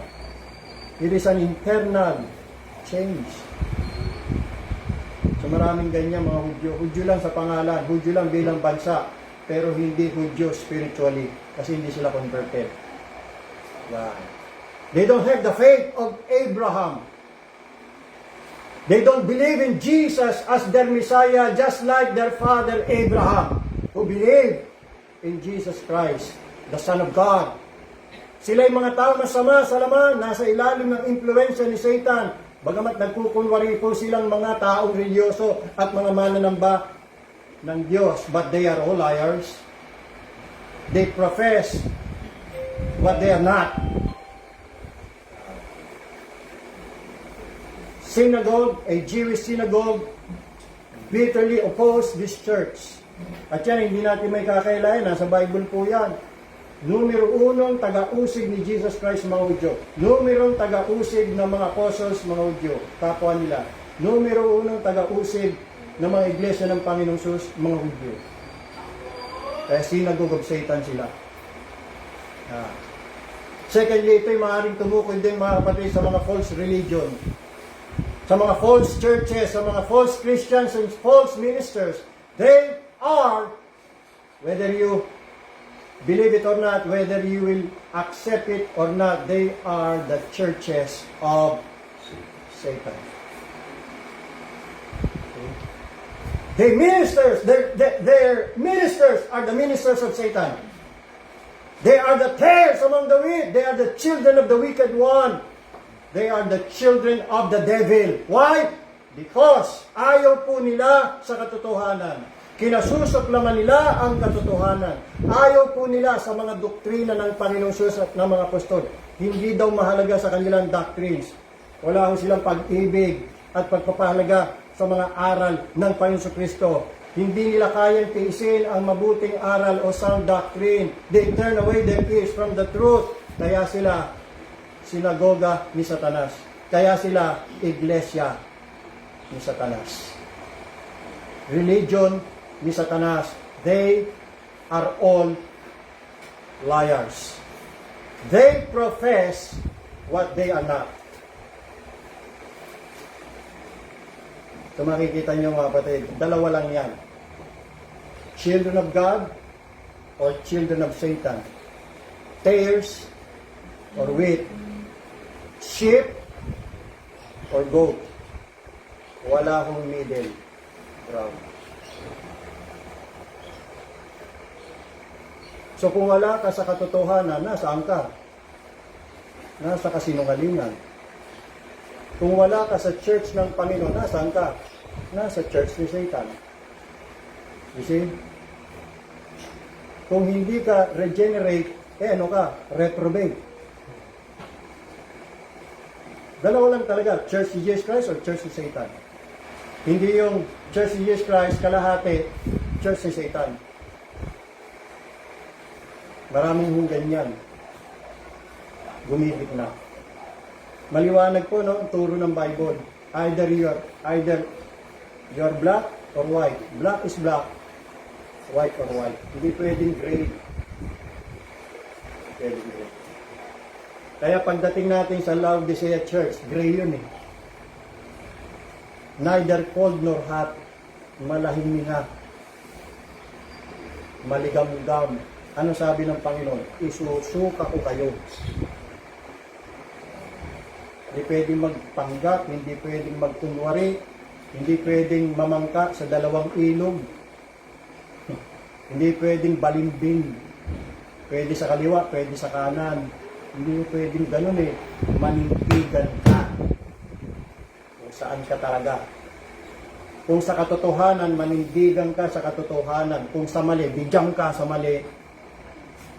It is an internal change. So maraming ganyan mga Hudyo. Hudyo lang sa pangalan, Hudyo lang bilang bansa, pero hindi Hudyo spiritually kasi hindi sila converted. Yan. They don't have the faith of Abraham. They don't believe in Jesus as their Messiah just like their father Abraham who believed in Jesus Christ, the Son of God. Sila ay mga tao masama sa laman, nasa ilalim ng impluensya ni Satan. Bagamat nagkukunwari po silang mga taong religyoso at mga mananamba ng Diyos, but they are all liars. They profess what they are not. synagogue, a Jewish synagogue, bitterly opposed this church. At yan, hindi natin may kakailayan. Nasa Bible po yan. Numero unong taga-usig ni Jesus Christ mga Hudyo. Numero taga-usig ng mga apostles mga Hudyo, kapwa nila. Numero unong taga-usig ng mga iglesia ng Panginoong Sus, mga Hudyo. Kaya synagogue of Satan sila. Secondly, ito'y maaaring tumukoy din mga kapatid sa mga false religion. Sa mga false churches, sa mga false Christians and false ministers. They are, whether you believe it or not, whether you will accept it or not, they are the churches of Satan. Their ministers are the ministers of Satan. They are the tares among the wheat. They are the children of the wicked one. They are the children of the devil. Why? Because ayaw po nila sa katotohanan. Kinasusuklaman nila ang katotohanan. Ayaw po nila sa mga doktrina ng Panginoong Diyos at ng mga apostol. Hindi daw mahalaga sa kanilang doctrines. Wala ho silang pag-ibig at pagpapahalaga sa mga aral ng Panginoong Kristo. Hindi nila kayang tiisin ang mabuting aral o sound doctrine. They turn away their ears from the truth. Kaya sila sinagoga ni Satanas. Kaya sila iglesia ni Satanas. Religion ni Satanas. They are all liars. They profess what they are not. Ito makikita nyo mga kapatid, dalawa lang yan. Children of God or children of Satan. Tares or wheat. Sheep or goat. Wala akong middle ground. So kung wala ka sa katotohanan, nasaan ka? Nasa kasinungalingan. Kung wala ka sa church ng Panginoon, nasaan ka? Nasa church ni Satan. You see? Kung hindi ka regenerate, ano ka? Reprobate. Dalawa lang talaga, church ni Jesus Christ or church ni Satan. Hindi yung church ni Jesus Christ, kalahati, church ni Satan. Maraming hong ganyan. Gumibig na. Maliwanag po, no? Turo ng Bible. Either you're black or white. Black is black. White or white. Hindi pwedeng gray. Pwedeng gray. Kaya pagdating natin sa Laodicea Church, gray yun eh. Neither cold nor hot. Malahiming-hinga. Maligam-gam. Ano sabi ng Panginoon? Isusuka ko kayo. Hindi pwedeng magpanggap, hindi pwedeng magkunwari, hindi pwedeng mamangka sa dalawang ilog. Hindi pwedeng balimbing. Pwede sa kaliwa, pwede sa kanan. Hindi pwedeng ganun eh. Manintigan ka. Kung saan ka talaga. Kung sa katotohanan, manindigan ka sa katotohanan. Kung sa mali, bidyang ka sa mali.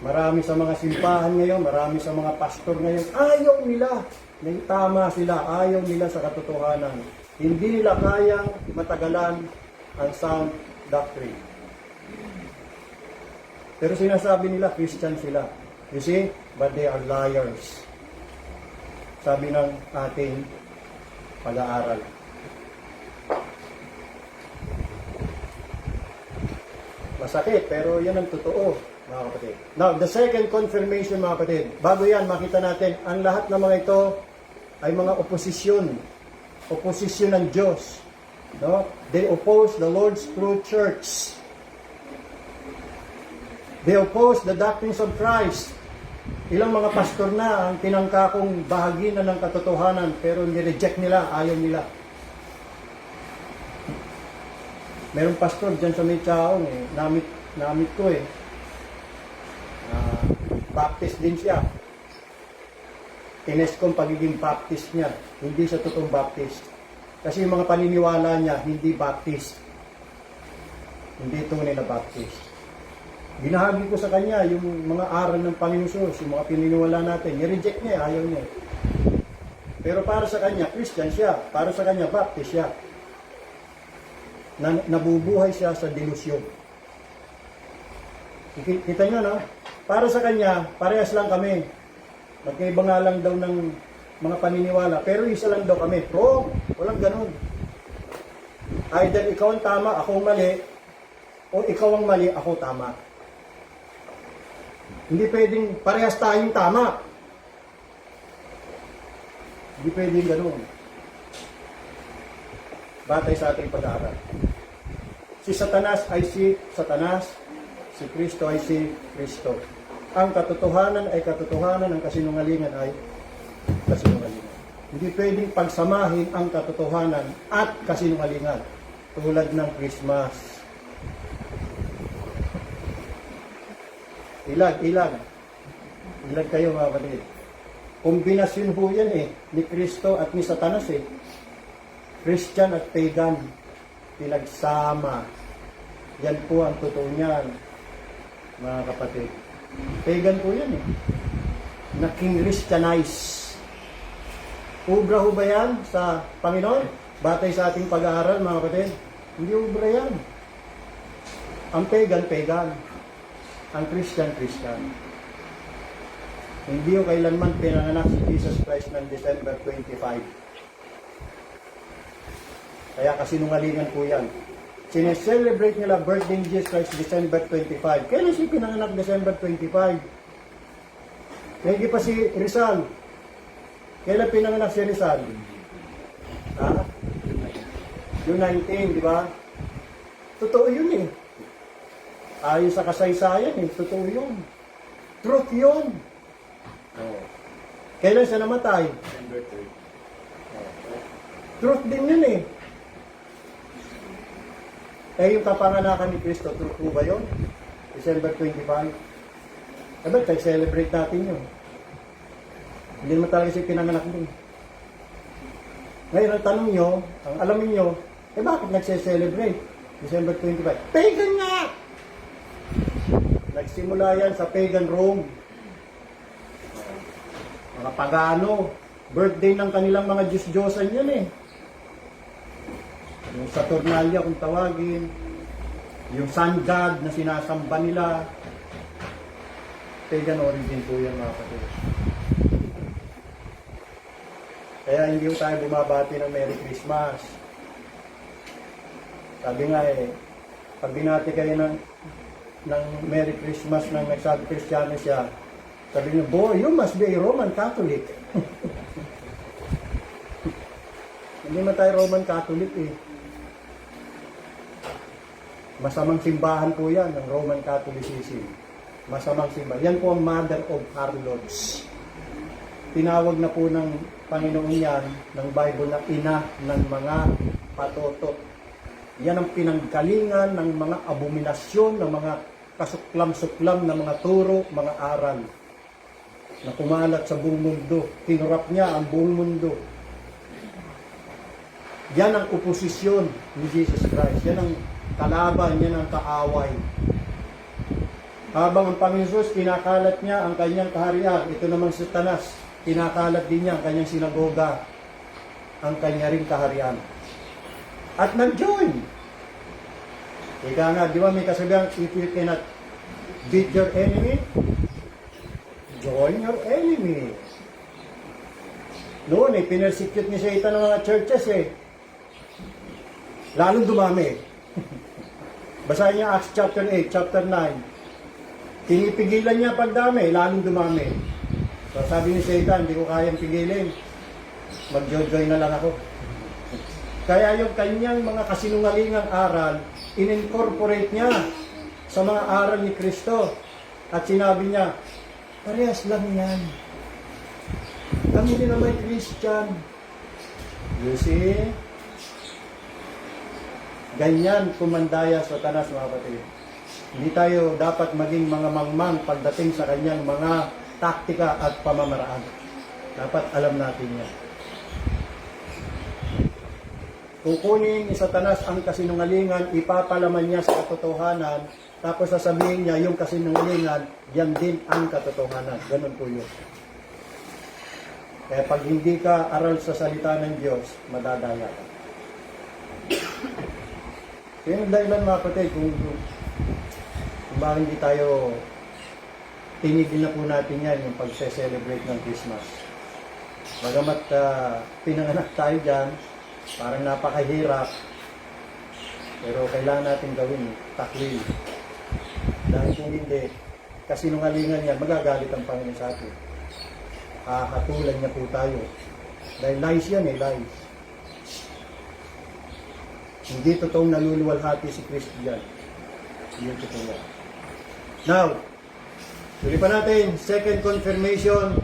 Marami sa mga simbahan ngayon, marami sa mga pastor ngayon, ayaw nila. May tama sila, ayaw nila sa katotohanan. Hindi nila kayang matagalan ang sound doctrine. Pero sinasabi nila, Christian sila. You see? But they are liars. Sabi ng ating pag-aaral. Masakit, pero yan ang totoo, mga kapatid. Now, the second confirmation, mga kapatid. Bago yan, makita natin, ang lahat ng mga ito ay mga oposisyon. Oposisyon ng Diyos. No? They oppose the Lord's true church. They oppose the doctrines of Christ. Ilang mga pastor na ang tinangkakong bahagi na ng katotohanan, pero nireject nila, ayaw nila. Merong pastor dyan sa may Chaong, namit ko eh. Baptist din siya. Tines kong pagiging Baptist niya. Hindi sa totoong Baptist. Kasi yung mga paniniwala niya, hindi Baptist. Hindi tunay na Baptist. Binahagi ko sa kanya yung mga aral ng Panginoon Diyos, yung mga pininiwala natin. I-reject niya, ayaw niya. Pero para sa kanya, Christian siya. Para sa kanya, Baptist siya. Nabubuhay siya sa delusyon. Kita nyo, no? Para sa kanya, parehas lang kami. Magkaiba nga lang daw ng mga paniniwala. Pero isa lang daw kami. Wrong. Walang ganun. Either ikaw ang tama, ako ang mali, o ikaw ang mali, ako tama. Hindi pwedeng parehas tayong tama. Hindi pwedeng ganun. Batay sa ating pag-aaral. Si Satanas ay si Satanas, si Kristo ay si Kristo. Ang katotohanan ay katotohanan, ang kasinungalingan ay kasinungalingan. Hindi pwedeng pagsamahin ang katotohanan at kasinungalingan tulad ng Christmas. Ilag kayo mga kapatid. Kombinasyon po yan ni Kristo at ni Satanas Christian at pagan, pinagsama. Yan po ang totoo niyan, mga kapatid. Pagan po yan Naking-Christianize. Ubra ho ba yan sa Panginoon? Batay sa ating pag-aaral, mga kapatid? Hindi ubra yan. Ang pagan, pagan. Ang Christian, Christian. Hindi yung kailanman pinanganak si Jesus Christ ng December 25. Kaya kasinungalingan po yan. Sineselebrate nila birthday ni Jesus Christ December 25. Kailan siya pinanganak December 25? Hindi pa si Rizal. Kailan pinanganak si Rizal? June 19, di ba? Totoo yun Ayon sa kasaysayan totoo yun. Truth yun. Kailan siya namatay? December 3. Truth din yun yung kapanganakan ni Kristo, truth po ba yun? December 25? Ba't celebrate natin yun? Hindi naman talaga siya pinanganak din. Ngayon, ang tanong nyo, ang alamin nyo, bakit nagse-celebrate? December 25. Pagan nga! Nagsimula yan sa pagan Rome. Mga pagano, birthday ng kanilang mga Diyos-Diyosan yan Yung Saturnalia kung tawagin, yung Sun God na sinasamba nila, pagan origin po yan mga kapatid. Kaya hindi tayo bumabati ng Merry Christmas. Sabi nga pag binati kayo ng Merry Christmas nang nagsabi Kristiyano siya, sabi niyo, boy, you must be a Roman Catholic. Hindi man tayo Roman Catholic Masamang simbahan po yan, ng Roman Catholicism. Masamang simbahan. Yan po ang Mother of Harlots. Tinawag na po ng Panginoon yan, ng Bible na ina ng mga patoto. Yan ang pinanggalingan ng mga abominasyon, ng mga kasuklam-suklam na mga turo, mga aral na kumalat sa buong mundo. Kinurap niya ang buong mundo. Yan ang oposisyon ni Jesus Christ. Yan ang kalaban, yan ang kaaway. Habang ang Panginoon Jesus, kinakalat niya ang kanyang kaharian. Ito namang Satanas, kinakalat din niya ang kanyang sinagoga, ang kanya ring kaharian. At nag-join. Ika nga, di ba may kasabihan, if you cannot beat your enemy, join your enemy. Noon pinersecute ni Satan ng mga churches lalong dumami. Basahin niya Acts chapter 8, chapter 9. Tinipigilan niya pagdami, lalong dumami. So sabi ni Satan, hindi ko kayang pigilin. Mag-join na lang ako. Kaya yung kanyang mga kasinungalingang aral, in-incorporate niya sa mga aral ni Kristo. At sinabi niya, parehas lang yan. Kami din naman Christian. You see? Ganyan kumandaya sa Satanas, mga kapatid. Hindi tayo dapat maging mga mangmang pagdating sa kanyang mga taktika at pamamaraan. Dapat alam natin yan. Kukunin ni Satanas ang kasinungalingan, ipapalaman niya sa katotohanan, tapos sasabihin niya yung kasinungalingan, yan din ang katotohanan. Ganun po yun. Kaya pag hindi ka aral sa salita ng Diyos, madadaya ka. Kaya yung dahilan mga kapatid, kung bakit hindi tayo tinigil na po natin yan, yung pagse-celebrate ng Christmas. Bagamat pinanganak tayo dyan, parang napakahirap, pero kailangan natin gawin, takwil. Dahil kung hindi, kasinungalingan yan, magagalit ang Panginoon sa atin. Hatulan niya po tayo. Dahil lies yan lies. Hindi totoong naluluwalhati si Kristo dyan. Yun totoo yan. Now, tuloy pa natin, second confirmation.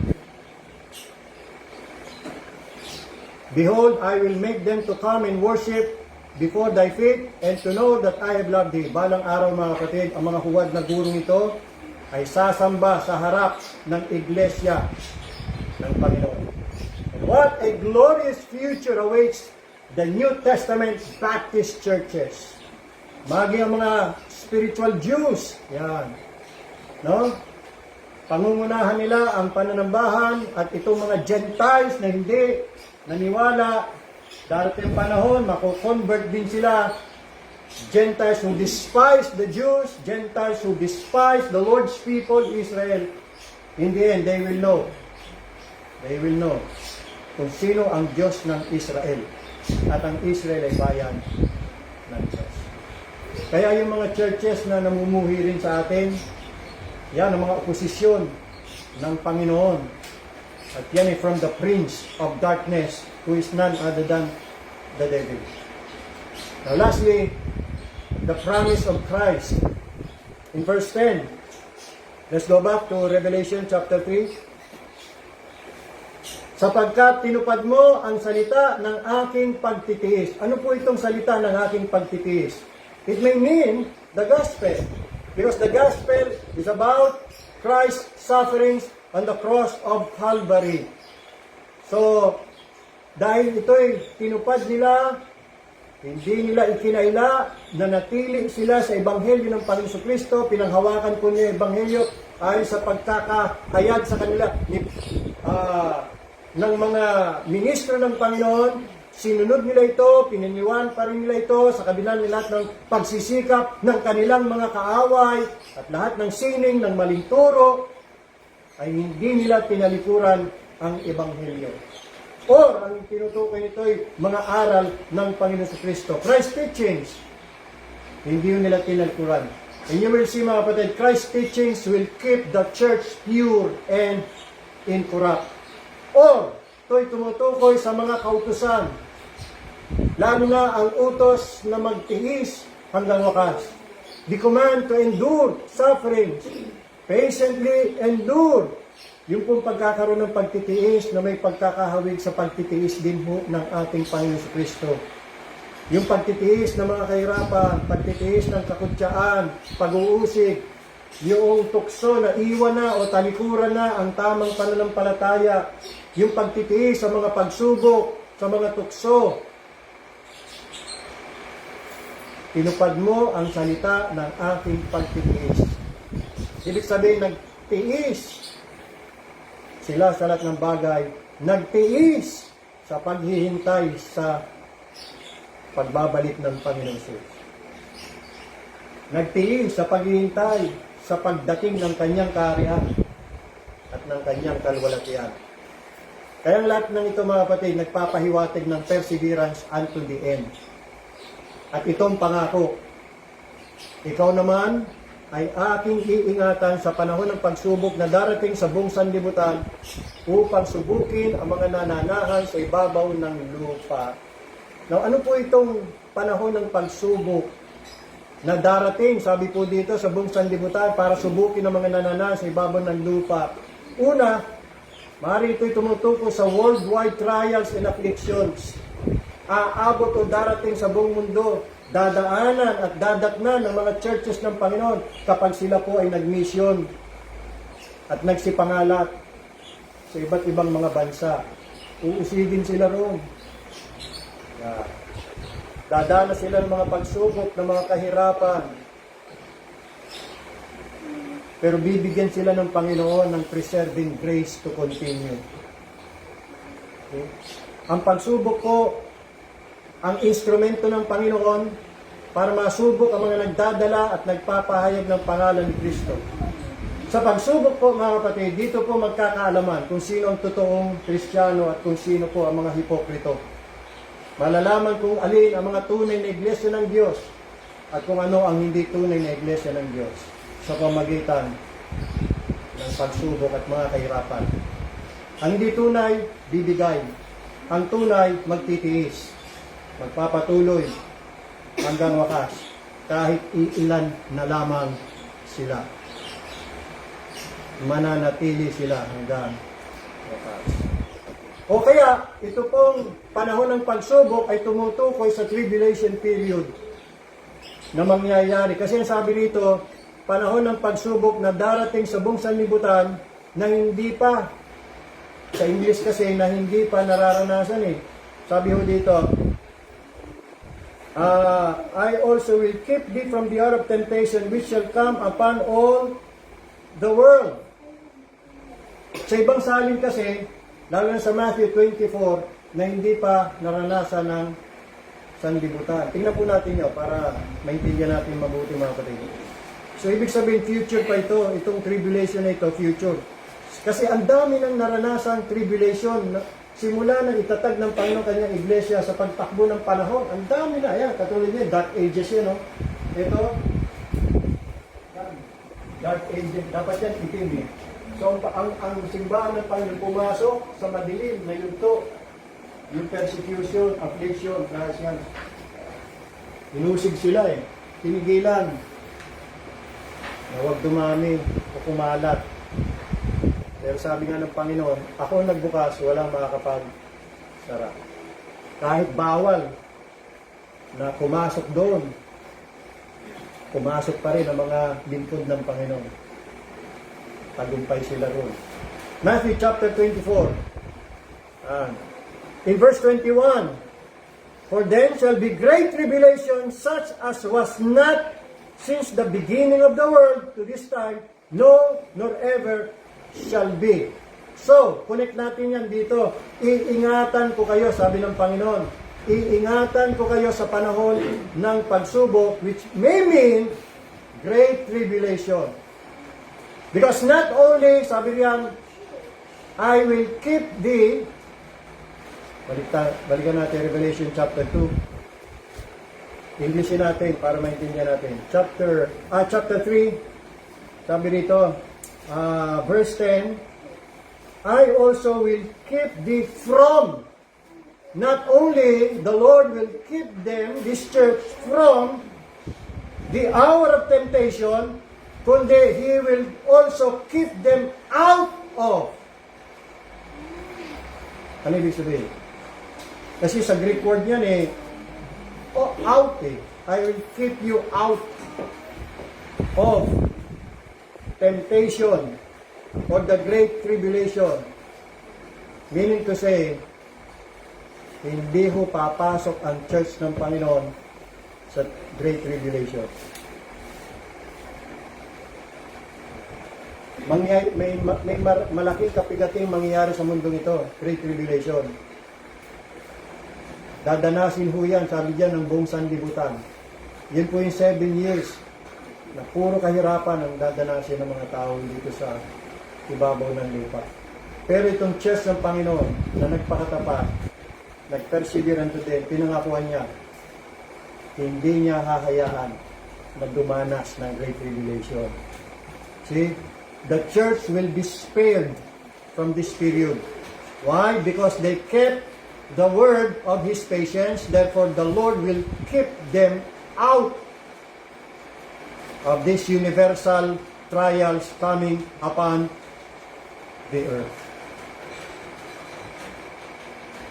Behold, I will make them to come and worship before thy feet and to know that I have loved thee. Balang araw mga kapatid, ang mga huwad na gurong ito ay sasamba sa harap ng iglesia ng Panginoon. And what a glorious future awaits the New Testament Baptist churches. Magi ang mga spiritual Jews. Yan. No? Pangungunahan nila ang pananambahan at itong mga Gentiles na hindi naniwala, darating panahon, mako-convert din sila. Gentiles who despise the Jews, Gentiles who despise the Lord's people, Israel. In the end, they will know. They will know kung sino ang Diyos ng Israel. At ang Israel ay bayan ng Diyos. Kaya yung mga churches na namumuhi rin sa atin, yan ang mga oposisyon ng Panginoon. At yan ay from the prince of darkness, who is none other than the devil. Now lastly, the promise of Christ. In verse 10, let's go back to Revelation chapter 3. Sapagkat tinupad mo ang salita ng aking pagtitiis. Ano po itong salita ng aking pagtitiis? It may mean the gospel. Because the gospel is about Christ's sufferings on the cross of Calvary. So, dahil ito'y tinupad nila, hindi nila ikinaila na natili sila sa Ebanghelyo ng Panginoon Kristo, pinanghawakan po niya Ebanghelyo ayon sa pagkakahayag sa kanila ng mga ministro ng Panginoon. Sinunod nila ito, pininiwan pa rin nila ito sa kabila ng lahat ng pagsisikap ng kanilang mga kaaway at lahat ng sining ng maling turo, ay hindi nila tinalikuran ang Ebanghelyo. Or, ang tinutukoy nito ay mga aral ng Panginoon Kristo. Christ teachings, hindi nila tinalikuran. And you will see mga kapatid, Christ teachings will keep the church pure and incorrupt. Or, ito'y tumutukoy sa mga kautusan. Lalo na ang utos na magtiis hanggang wakas. The command to endure suffering, patiently endure. Yung pong pagkakaroon ng pagtitiis na may pagkakahawig sa pagtitiis din po ng ating Panginoon Kristo. Yung pagtitiis ng mga kahirapan, pagtitiis ng kakutsaan, pag-uusig, yung tukso na iwan na o talikuran na ang tamang pananampalataya, yung pagtitiis sa mga pagsubok, sa mga tukso. Tinupad mo ang salita ng aking pagtitiis. Ibig sabihin, nagtiis sila sa lahat ng bagay. Nagtiis sa paghihintay sa pagbabalik ng Panginoon Jesus. Nagtiis sa paghihintay sa pagdating ng kanyang kaharian at ng kanyang kalwalatian. Kaya ang lahat ng ito mga kapatid, nagpapahiwatig ng perseverance unto the end. At itong pangako, ikaw naman ay aking iingatan sa panahon ng pagsubok na darating sa buong sanlibutan upang subukin ang mga nananahan sa ibabaw ng lupa. Now, ano po itong panahon ng pagsubok na darating, sabi po dito, sa buong sanlibutan para subukin ang mga nananahan sa ibabaw ng lupa? Una, maaari ito'y tumutukoy sa worldwide trials and afflictions. Aabot o darating sa buong mundo, dadaanan at dadatnan ng mga churches ng Panginoon kapag sila po ay nag-mission at nagsipangalat sa iba't ibang mga bansa. Uusigin sila roon. Dadana sila ng mga pagsubok, ng mga kahirapan. Pero bibigyan sila ng Panginoon ng preserving grace to continue. Okay? Ang pagsubok po, ang instrumento ng Panginoon para masubok ang mga nagdadala at nagpapahayag ng pangalan ni Kristo. Sa pagsubok po mga kapatid, dito po magkakaalaman kung sino ang totoong Kristiyano at kung sino po ang mga hipokrito. Malalaman kung alin ang mga tunay na iglesia ng Diyos at kung ano ang hindi tunay na iglesia ng Diyos sa pamagitan ng pagsubok at mga kahirapan. Ang hindi tunay, bibigay. Ang tunay, magtitiis. Magpapatuloy hanggang wakas kahit iilan na lamang sila. Mananatili sila hanggang wakas. O kaya, ito pong panahon ng pagsubok ay tumutukoy sa tribulation period na mangyayari. Kasi sabi rito, panahon ng pagsubok na darating sa buong sanlibutan na hindi pa, sa English kasi, na hindi pa nararanasan eh. Sabi ho dito, I also will keep thee from the hour of temptation which shall come upon all the world. Sa ibang salin kasi, lalo na sa Matthew 24, na hindi pa naranasan ng sanlibutan. Tingnan po natin yun para maintindihan natin mabuti mga kapatid. So, ibig sabihin, future pa ito. Itong tribulation na ito, future. Kasi ang dami ng naranasang tribulation. Simula nang itatag ng Panginoon kanyang iglesia sa pagtakbo ng panahon. Ang dami na. Ayan, katulad niya, Dark Ages yun, no? Ito, Dark Ages. Dapat yan itim eh. So, ang simbahan ng Panginoon pumasok sa madilim na yugto. Yung persecution, affliction, dahil yan. Inusig sila eh. Tinigilan. Na huwag dumami o kumalat. Pero sabi nga ng Panginoon, ako nagbukas, walang makakapagsara. Kahit bawal na pumasok doon, pumasok pa rin ang mga lingkod ng Panginoon. Tagumpay sila roon. Matthew chapter 24. In verse 21, for then shall be great tribulation, such as was not since the beginning of the world to this time, no, nor ever shall be. So, connect natin yan dito. Iingatan ko kayo, sabi ng Panginoon. Iingatan ko kayo sa panahon ng pagsubok, which may mean great tribulation. Because not only, sabi riyan, I will keep thee, balikan natin Revelation chapter 2. Englishin natin para maintindihan natin. Chapter 3, sabi rito, verse 10, I also will keep thee from, not only the Lord will keep them, this church, from the hour of temptation, kundi He will also keep them out of. Ano ibig sabihin? Kasi sa Greek word niyan out eh. I will keep you out of temptation or the great tribulation. Meaning to say, hindi ho papasok ang church ng Panginoon sa great tribulation. May malaking kapigating mangyayari sa mundong ito, great tribulation. Dadanasin ho yan, sabi dyan, ng buong sanlibutan. Yun po yung 7 years na puro kahirapan ang dadanasin ng mga tao dito sa ibabaw ng lupa. Pero itong church ng Panginoon na nagpakatapat, nag-persevere unto death, pinangakuan niya, hindi niya hahayaan na dumanas ng great tribulation. See? The church will be spared from this period. Why? Because they kept the word of His patience. Therefore, the Lord will keep them out of these universal trials coming upon the earth.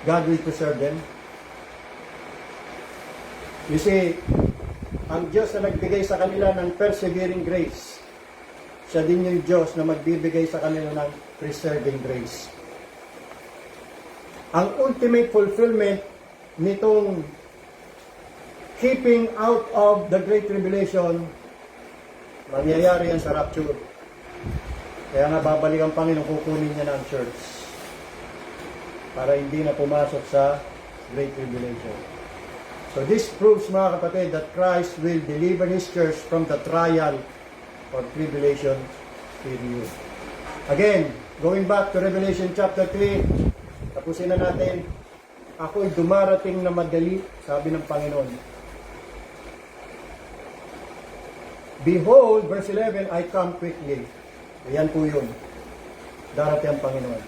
God will preserve them. You see, ang Diyos na nagbigay sa kanila ng persevering grace, siya din yung Diyos na magbibigay sa kanila ng preserving grace. Ang ultimate fulfillment nitong keeping out of the great tribulation, mangyayari yan sa rapture. Kaya nga babalik ang Panginoon, kukunin niya ng church. para hindi na pumasok sa Great Tribulation. So this proves, mga kapatid, that Christ will deliver His church from the trial or tribulation period. Again, going back to Revelation chapter 3, tapusin na natin. Ako'y dumarating na madali, sabi ng Panginoon. Behold, verse 11, I come quickly. Ayan po yun. Darating ang Panginoon.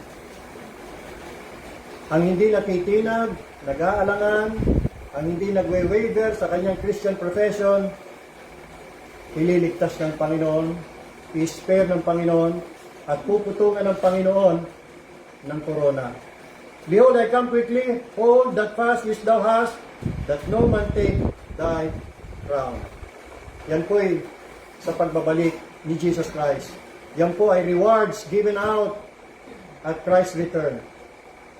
Ang hindi natitinag, nag-aalangan, ang hindi nagwe-waver sa kanyang Christian profession, ililigtas ng Panginoon, i-spare ng Panginoon, at puputungan ng Panginoon ng korona. Behold, I come quickly, hold that fast which thou hast, that no man take thy crown. Yan po ay sa pagbabalik ni Jesus Christ. Yan po ay rewards given out at Christ's return.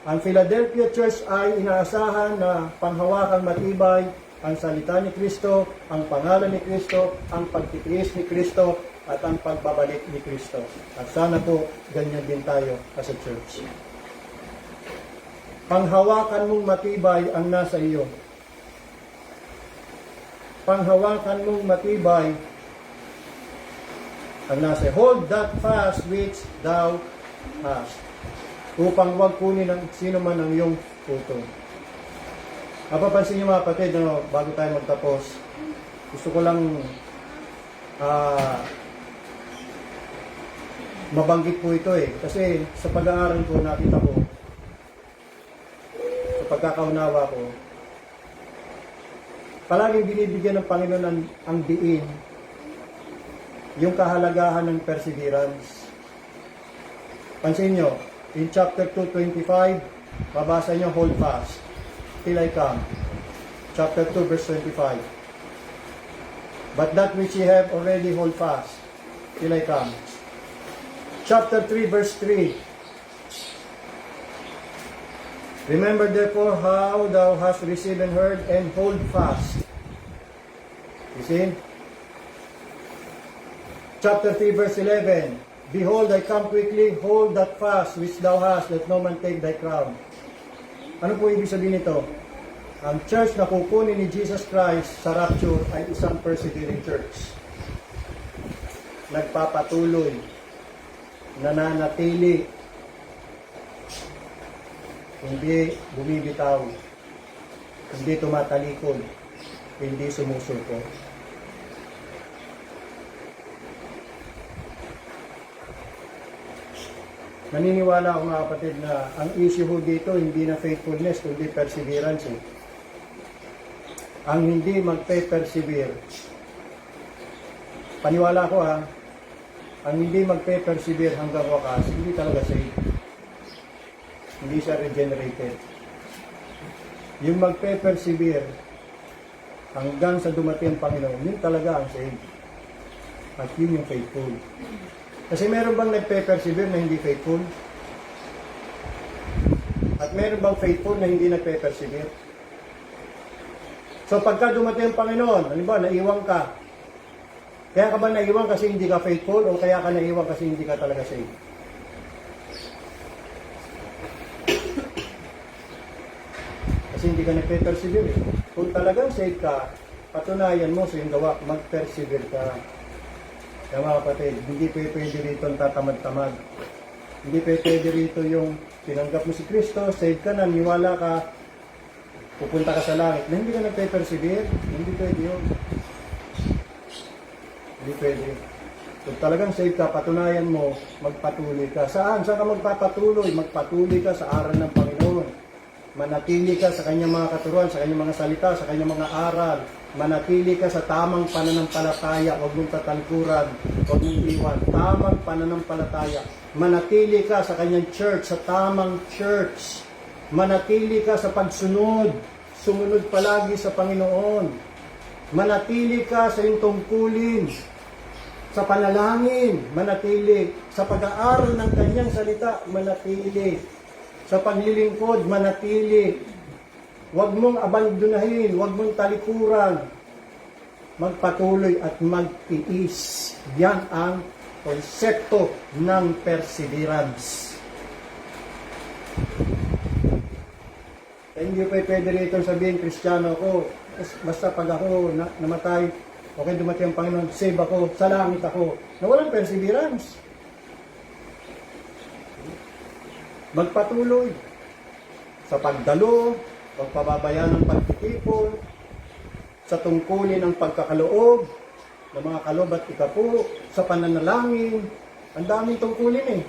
Ang Philadelphia Church ay inaasahan na panghawakang matibay ang salita ni Kristo, ang pangalan ni Kristo, ang pagtitiis ni Kristo, at ang pagbabalik ni Kristo. At sana po ganyan din tayo as a church. Panghawakan mong matibay ang nasa iyo. Panghawakan mong matibay ang nasa iyo. Hold that fast which thou hast. Upang huwag kunin ng sino man ang iyong putong. Napapansin niyo, mga kapatid, bago tayo magtapos, gusto ko lang mabanggit po ito kasi sa pag-aaral ko, nakita ko, sa pagkakaunawa ko, palaging binibigyan ng Panginoon ang diin yung kahalagahan ng perseverance. Pansin nyo, in chapter 2:25, babasa nyo, hold fast till I come. Chapter 2, verse 25. But that which ye have already hold fast till I come. Chapter 3, verse 3. Remember therefore how thou hast received and heard, and hold fast. You see? Chapter 3, verse 11. Behold, I come quickly, hold that fast which thou hast, that no man take thy crown. Ano po ibig sabihin nito? Ang church na kukunin ni Jesus Christ sa rapture ay isang persevering church. Nagpapatuloy, nananatili, hindi bumibitaw, hindi tumatalikod, hindi sumusuko. Naniniwala ako, mga kapatid, na ang issue ho dito hindi na faithfulness kundi perseverance. Ang hindi magpe-persevere, paniwala ko ang hindi magpe-persevere hanggang wakas, hindi talaga saved. Hindi siya regenerated. Yung magpe-persevere hanggang sa dumating ang Panginoon, yun talaga ang saved. At yun yung faithful. Kasi meron bang nagpe-persevere na hindi faithful? At meron bang faithful na hindi nagpe-persevere? So pagka dumating ang Panginoon, halimbawa naiwan ka, kaya ka ba naiwan kasi hindi ka faithful o kaya ka naiwan kasi hindi ka talaga saved? Kasi hindi ka nagpe-persevere. Kung talagang saved ka, patunayan mo sa iyong gawa, mag-persevere ka. Kaya mga kapatid, hindi pwede rito ang tatamad-tamad. Hindi pwede rito yung tinanggap mo si Kristo, save ka na, niwala ka, pupunta ka sa langit, na hindi ka nagpe-persevere. Hindi pwede yun. Hindi pwede. Kung talagang save ka, patunayan mo, magpatuloy ka. Saan? Saan ka magpapatuloy? Magpatuloy ka sa aral ng Panginoon. Manatili ka sa kanyang mga katuruan, sa kanyang mga salita, sa kanyang mga aral. Manatili ka sa tamang pananampalataya, huwag mong tatalikuran, huwag mong iwan. Tamang pananampalataya. Manatili ka sa kanyang church, sa tamang church. Manatili ka sa pagsunod. Sumunod palagi sa Panginoon. Manatili ka sa iyong tungkulin. Sa panalangin, manatili. Sa pag-aaral ng kanyang salita, manatili. Sa paglilingkod, manatili. Huwag mong abandonahin, huwag mong talikuran. Magpatuloy at magtiis. Yan ang konsepto ng perseverance. Hindi pa pwede rito sabihin, Kristiyano ako. Basta pag ako namatay, okay, dumating ang Panginoon, save ako, sa langit ako. Na walang perseverance. Magpatuloy sa pagdalo, pagpababayan ng pagtitipon, sa tungkulin ng pagkakaloob, ng mga kaloob at ikapo, sa pananalangin. Ang daming tungkulin eh.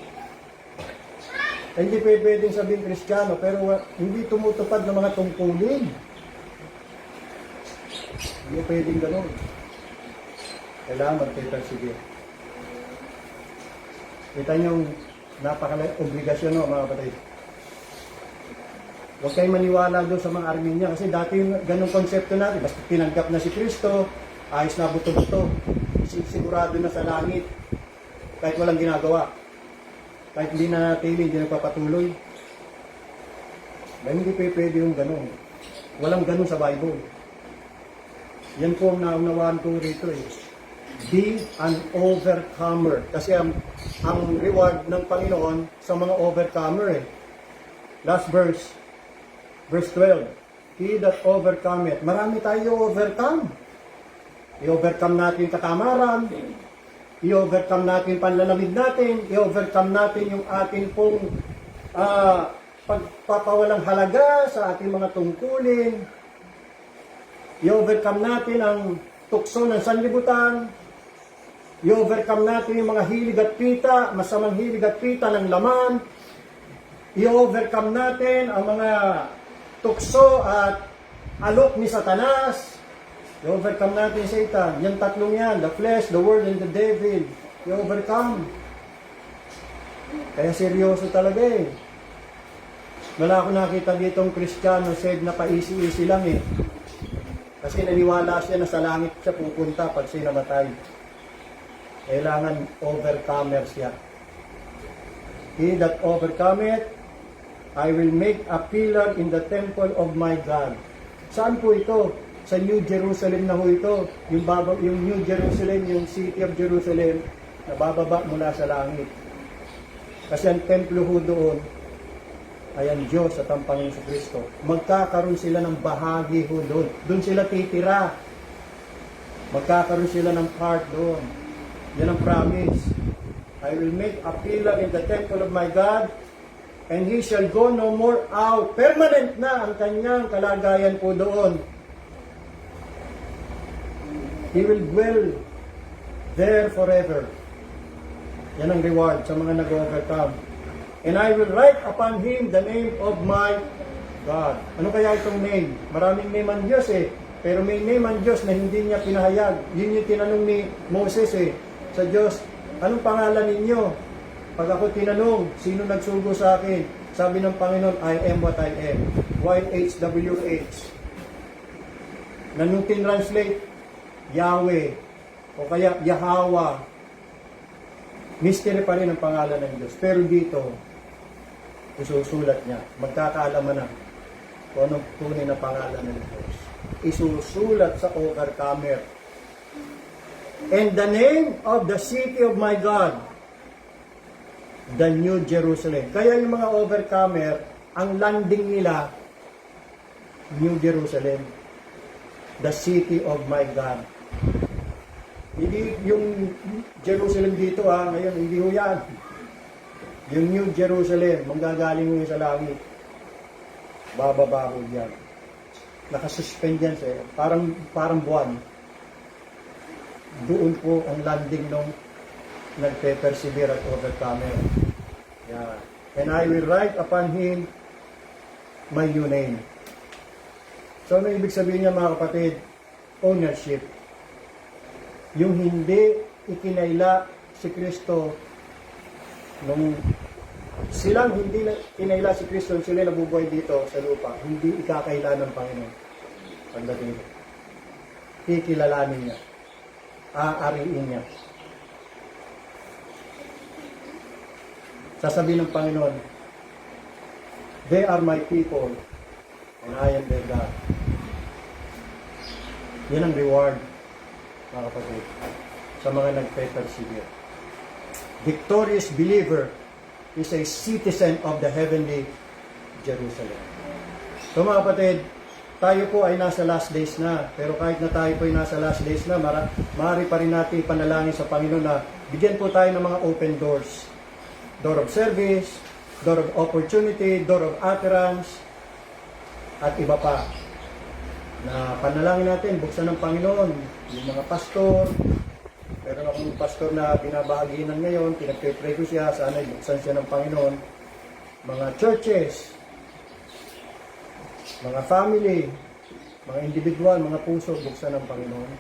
Hindi pwedeng sabihin Kristiyano, pero hindi tumutupad ng mga tungkulin. Hindi pwedeng gano'n. Kailangan mag-persevere. Kita niyo yung napaka-obligasyon, no, mga kapatid. Huwag kayong maniwala doon sa mga Armenia kasi dati yung ganong konsepto natin, basta tinanggap na si Kristo, ayos na buto-buto, sigurado na sa langit, kahit walang ginagawa. Kahit hindi na natili, hindi na papatuloy. Dahil hindi pwede yung gano'n. Walang gano'n sa Bible. Yan po ang naunawaan ko rito eh. Be an overcomer. Kasi ang reward ng Panginoon sa mga overcomer eh. Last verse. Verse 12. He that overcometh. Marami tayo overcome. I-overcome natin katamaran. I-overcome natin panlalamig natin. I-overcome natin yung ating pong pagpapawalang halaga sa ating mga tungkulin. I-overcome natin ang tukso ng sanlibutan. I-overcome natin yung mga hilig at pita, masamang hilig at pita ng laman. I-overcome natin ang mga tukso at alok ni Satanas. I-overcome natin Satan. Yung tatlong yan, the flesh, the world, and the devil. I-overcome. Kaya seryoso talaga eh. Wala ako nakita ditong Kristiyano said na paisi-isi lang eh. Kasi naniwala siya na sa langit siya pupunta pag siya namatay. Kailangan overcomer siya. He that overcometh, I will make a pillar in the temple of my God. Saan po ito? Sa New Jerusalem na ho ito. Yung New Jerusalem, yung City of Jerusalem, na bababa mula sa langit. Kasi ang templo ho doon, ay ang Diyos at ang Panginoon Kristo. Magkakaroon sila ng bahagi ho doon. Doon sila titira. Magkakaroon sila ng part doon. Yan ang promise. I will make a pillar in the temple of my God, and he shall go no more out. Permanent na ang kanyang kalagayan po doon. He will dwell there forever. Yan ang reward sa mga nag-overcome. And I will write upon him the name of my God. Ano kaya itong name? Maraming name ang Diyos eh. Pero may name ang Diyos na hindi niya pinahayag. Yun yung tinanong ni Moses eh. Sa Diyos, anong pangalan ninyo? Pag ako tinanong, sino nagsugo sa akin? Sabi ng Panginoon, I am what I am. YHWH. Nung translate, Yahweh, o kaya Yahweh. Mystery pa rin ang pangalan ng Diyos. Pero dito, isusulat niya. Magkakaalaman na kung anong tunay na pangalan ng Diyos. Isusulat sa overcomer. And the name of the city of my God, the New Jerusalem. Kaya yung mga overcomer, ang landing nila, New Jerusalem. The city of my God. Hindi yung Jerusalem dito ngayon, hindi ho yan. Yung New Jerusalem, manggagaling mo sa langit. Bababa ho yan. Nakasuspend yan sir. Parang buwan. Doon po ang landing nung nagpe-persevere at overcomer. Yan. And I will write upon him my new name. So ano ibig sabihin niya mga kapatid? Ownership. Yung hindi ikinayla si Kristo nung silang hindi kinayla si Kristo, sila nabubuhay dito sa lupa, hindi ikakaila ng Panginoon. Pagdating ito. Kikilalanin niya. Aariin niya. Sasabihin ng Panginoon, they are my people and I am their God. Yan ang reward, mga kapatid, sa mga nagpe-persevere. Victorious believer is a citizen of the heavenly Jerusalem. So mga kapatid, tayo po ay nasa last days na. Pero kahit na tayo po ay nasa last days na, maaari pa rin natin ipanalangin sa Panginoon na bigyan po tayo ng mga open doors. Door of service, door of opportunity, door of utterance, at iba pa. Na panalangin natin, buksan ng Panginoon, yung mga pastor. Pero akong pastor na binabahaginan ngayon, pinagpipray ko siya, sana buksan siya ng Panginoon. Mga churches, mga family, mga individual, mga puso, buksan ng Panginoon.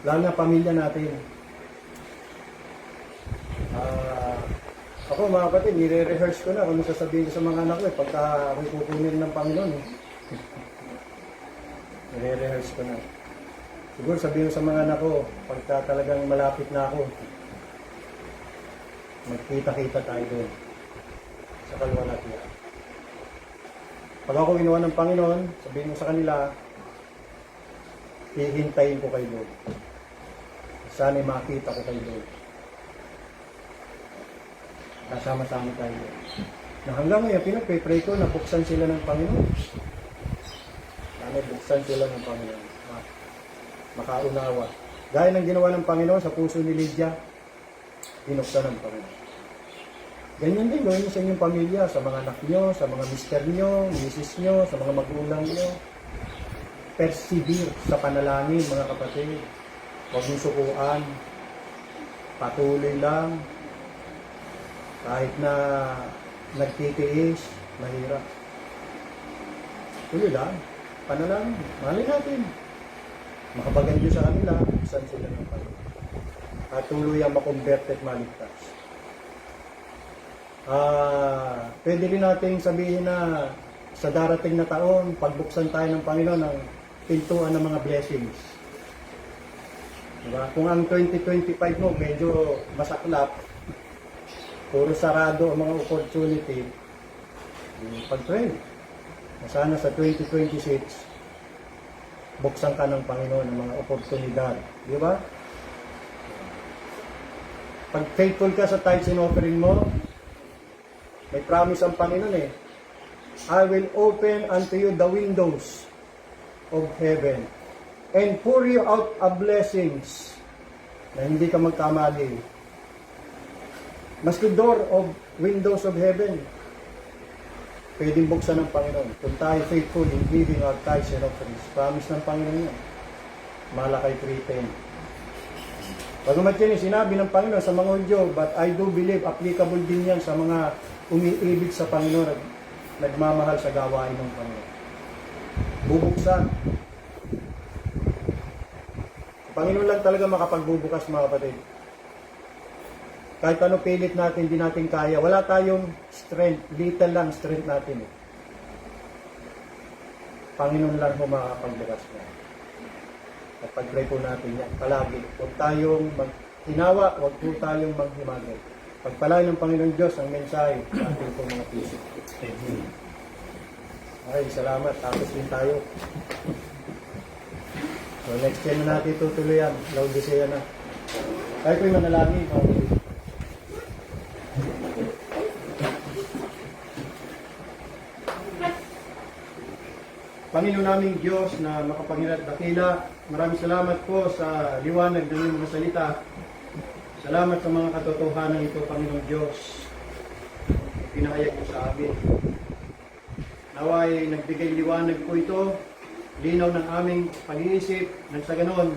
Lalo na pamilya natin. Ako mga kapatid, nire-rehearse ko na kung ano sasabihin ko sa mga anak ko pagka ako'y kukunin ng Panginoon. Nire-rehearse ko na. Siguro sabihin ko sa mga anak ko, pagka talagang malapit na ako, magkita-kita tayo doon sa kalwalatian. Pag ako inuwan ng Panginoon, sabihin mo sa kanila, hihintayin ko kayo doon. Sana'y makita ko kayo doon. Kasama-sama tayo doon. Na hanggang ngayon, pinag-pray ko na buksan sila ng Panginoon. Sana'y buksan sila ng Panginoon. Makaunawa. Gaya ng ginawa ng Panginoon sa puso ni Lydia, binuksan ng Panginoon. Ganyan din gawin niyo sa inyong pamilya, sa mga anak niyo, sa mga mister niyo, misis niyo, sa mga magulang niyo. Persevere sa panalangin, mga kapatid. Huwag niyo sukuan. Patuloy lang. Kahit na nagtitiis, mahirap. Tuloy lang. Panalangin. Malay natin. Makapagan Diyos sa kanila, saan sila ng Panginoon. At tuloy ang makonvert at maligtas. Pwede rin nating sabihin na sa darating na taon, pagbuksan tayo ng Panginoon ng pintuan ng mga blessings. Diba? Kung ang 2025 mo medyo masaklap, puro sarado ang mga opportunity, pag-pray. Sana sa 2026, buksan ka ng Panginoon ng mga oportunidad. Di ba? Pag faithful ka sa tithes and offering mo, may promise ang Panginoon eh. I will open unto you the windows of heaven and pour you out a blessings na hindi ka magkamali. Maski door of windows of heaven, pwedeng buksan ng Panginoon. Kung tayo faithful in giving our tithes and offerings, promise ng Panginoon yan. Malakay 3:10. Pagamat yan, sinabi ng Panginoon sa mga Hudyo, but I do believe applicable din yan sa mga umiibig sa Panginoon at nagmamahal sa gawain ng Panginoon. Bubuksan. Ang Panginoon lang talaga makapagbubukas, mga kapatid. Kahit ano pilit natin, hindi natin kaya. Wala tayong strength. Little lang strength natin. Panginoon lang ho makapagbukas na. At pag-pray po natin yan. Palagi. Huwag tayong maghinawa. Huwag po tayong maghimagay. Pagpalain ng Panginoon Diyos ang mensahe sa ating pong mga puso. Okay, salamat. Tapos din tayo. So next year na natin tutuloyan. Laodicea na. Tayo po'y manalangin. Panginoon naming Diyos na makapangyarihan at dakila, maraming salamat po sa liwanag ng iyong mga salita. Salamat sa mga katotohanan ito, Panginoong Diyos. Pinahayag mo sa amin. Naway nagbigay liwanag po ito, linaw ng aming pag-iisip, nang sa ganon,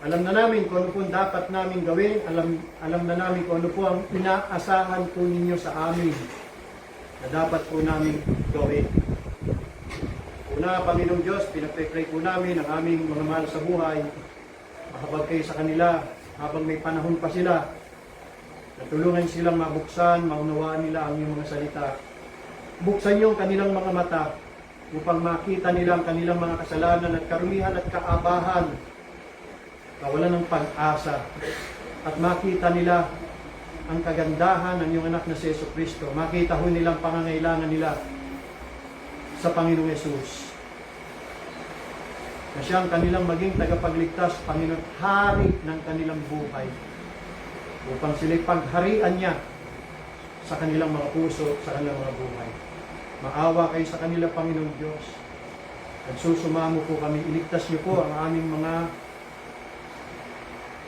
alam na namin kung ano po dapat namin gawin, alam na namin kung ano po ang inaasahan po ninyo sa amin na dapat po namin gawin. Una, Panginoong Diyos, pinagpipray po namin ang aming mga mahal sa buhay, makapag kayo sa kanila, habang may panahon pa sila, natulungan silang mabuksan, maunawaan nila ang iyong mga salita. Buksan niyo ang kanilang mga mata upang makita nila ang kanilang mga kasalanan at karumihan at kaabahan, kawalan ng pag-asa, at makita nila ang kagandahan ng iyong anak na si Jesucristo. Makita ho nilang pangangailangan nila sa Panginoong Yesus. Na siya ang kanilang maging tagapagligtas, Panginoon, hari ng kanilang buhay. Upang sila'y pagharian niya sa kanilang mga puso, sa kanilang mga buhay. Maawa kayo sa kanila, Panginoong Diyos. Nagsusumamo po kami, iligtas niyo po ang aming mga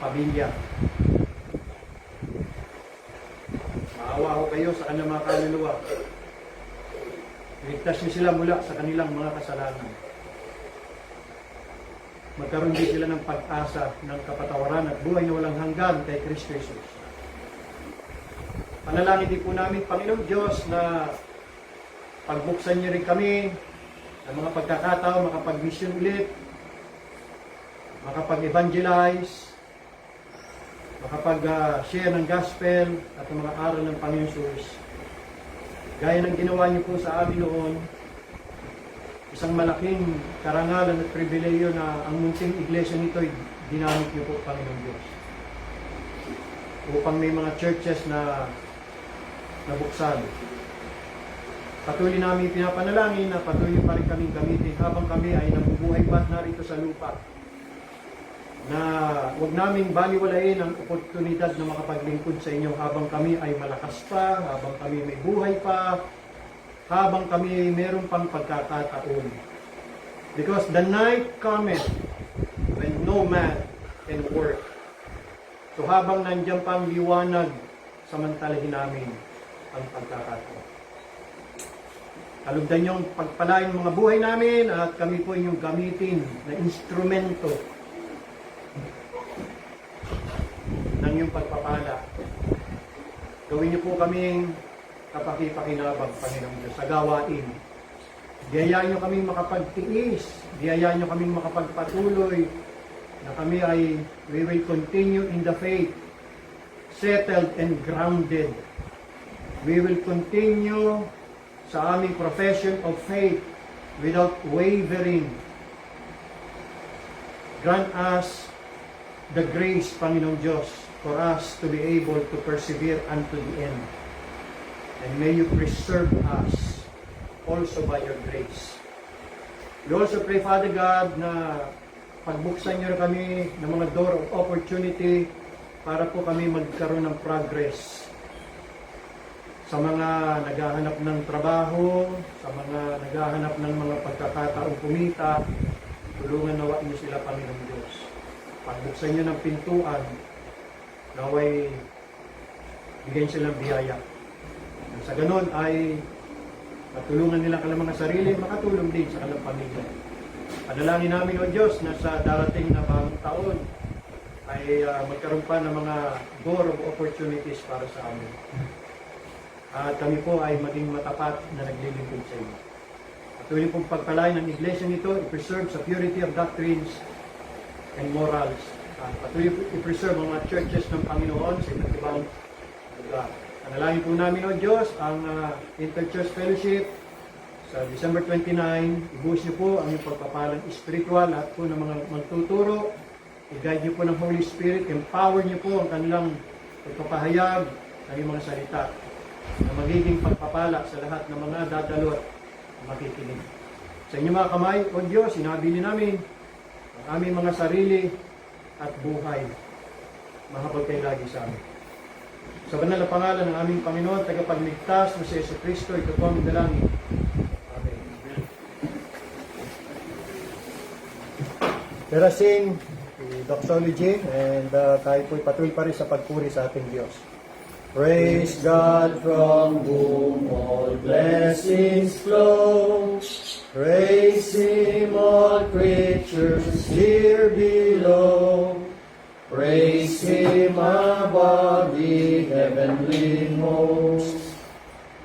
pamilya. Maawa ko kayo sa kanilang mga kaluluwa. Iligtas niyo sila mula sa kanilang mga kasalanan. Magkaroon din sila ng pag-asa ng kapatawaran at buhay na walang hanggan kay Kristo Jesus. Panalangin din po namin, Panginoong Diyos, na pagbuksan niyo rin kami ng mga pagkakataon, makapag-mission ulit, makapag-evangelize, makapag-share ng gospel at ng mga aral ng Panginoon Jesus. Gaya ng ginawa niyo po sa amin noon, isang malaking karangalan at pribileyo na ang munting iglesia nito ay dinamit niyo po, Panginoon Diyos. Upang may mga churches na nabuksan. Patuloy namin pinapanalangin na patuloy pa rin kaming gamitin habang kami ay nabubuhay pa narito sa lupa. Na huwag naming baliwalain ang oportunidad na makapaglingkod sa inyo habang kami ay malakas pa, habang kami may buhay pa, habang kami meron pang pagkakataon. Because the night cometh when no man can work. So habang nandiyan pang liwanag, samantalahin namin ang pagkakataon. Kalugdan niyong pagpalain mga buhay namin at kami po inyong gamitin na instrumento ng iyong pagpapala. Gawin niyo po kaming kapakipakinabang, Panginoong Diyos, sa gawain. Biyayaan niyo kaming makapagtiis, biyayaan niyo kaming makapagpatuloy, na kami ay we will continue in the faith, settled and grounded. We will continue sa aming profession of faith without wavering. Grant us the grace, Panginoong Diyos, for us to be able to persevere unto the end. And may you preserve us also by your grace. We also pray, Father God, na pagbuksan niyo kami ng mga door of opportunity para po kami magkaroon ng progress sa mga naghahanap ng trabaho, sa mga naghahanap ng mga pagkakataong kumita. Tulungan nawa niyo sila, Panginoong Diyos. Pagbuksan niyo ng pintuan, naway bigyan silang biyaya. Sa ganon ay matulungan nila kanilang mga sarili, makatulong din sa kanilang pamilya. Panalangin namin, O Diyos, na sa darating na bagong taon ay magkaroon pa ng mga door of opportunities para sa amin. At kami po ay maging matapat na naglilingkod sa inyo. Patuloy pong pagpalain ng iglesia nito, i-preserve sa purity of doctrines and morals. Patuloy po i-preserve ang mga churches ng Panginoon sa iba't ibang lugar. Panalangin po namin, O Diyos, ang Interchurch Fellowship sa December 29. Ibuhos niyo po ang iyong pagpapalang spiritual at po ng mga magtuturo. I-guide niyo po ng Holy Spirit. Empower niyo po ang kanilang pagpapahayag ng iyong mga salita na magiging pagpapala sa lahat ng mga dadalo at makikinig. Sa inyong mga kamay, O Diyos, sinabili namin ang aming mga sarili at buhay. Mahabag kayo lagi sa amin. Sa banal na pangalan ng aming Panginoon, tagapagligtas na si Jesucristo, ito po ang dalangin. Amen. Let us sing the doxology and tayo po'y patuloy pa rin sa pagpuri sa ating Diyos. Praise God from whom all blessings flow. Praise Him, all creatures here below. Praise Him above the heavenly hosts.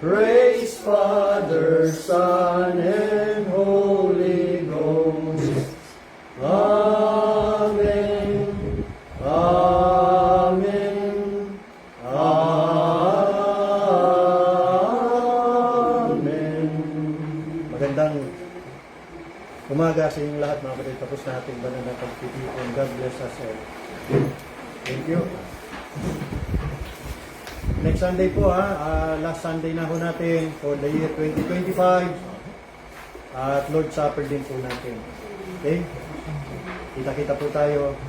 Praise Father, Son, and Holy Ghost. Amen. Amen. Amen. Magandang umaga sa inyong lahat, mga kapatid. Tapos na ating banal na pagtitipon. God bless us all. Thank you. Next Sunday po last Sunday na ho natin for the year 2025 at Lord's Supper din po natin. Okay? Kita-kita po tayo.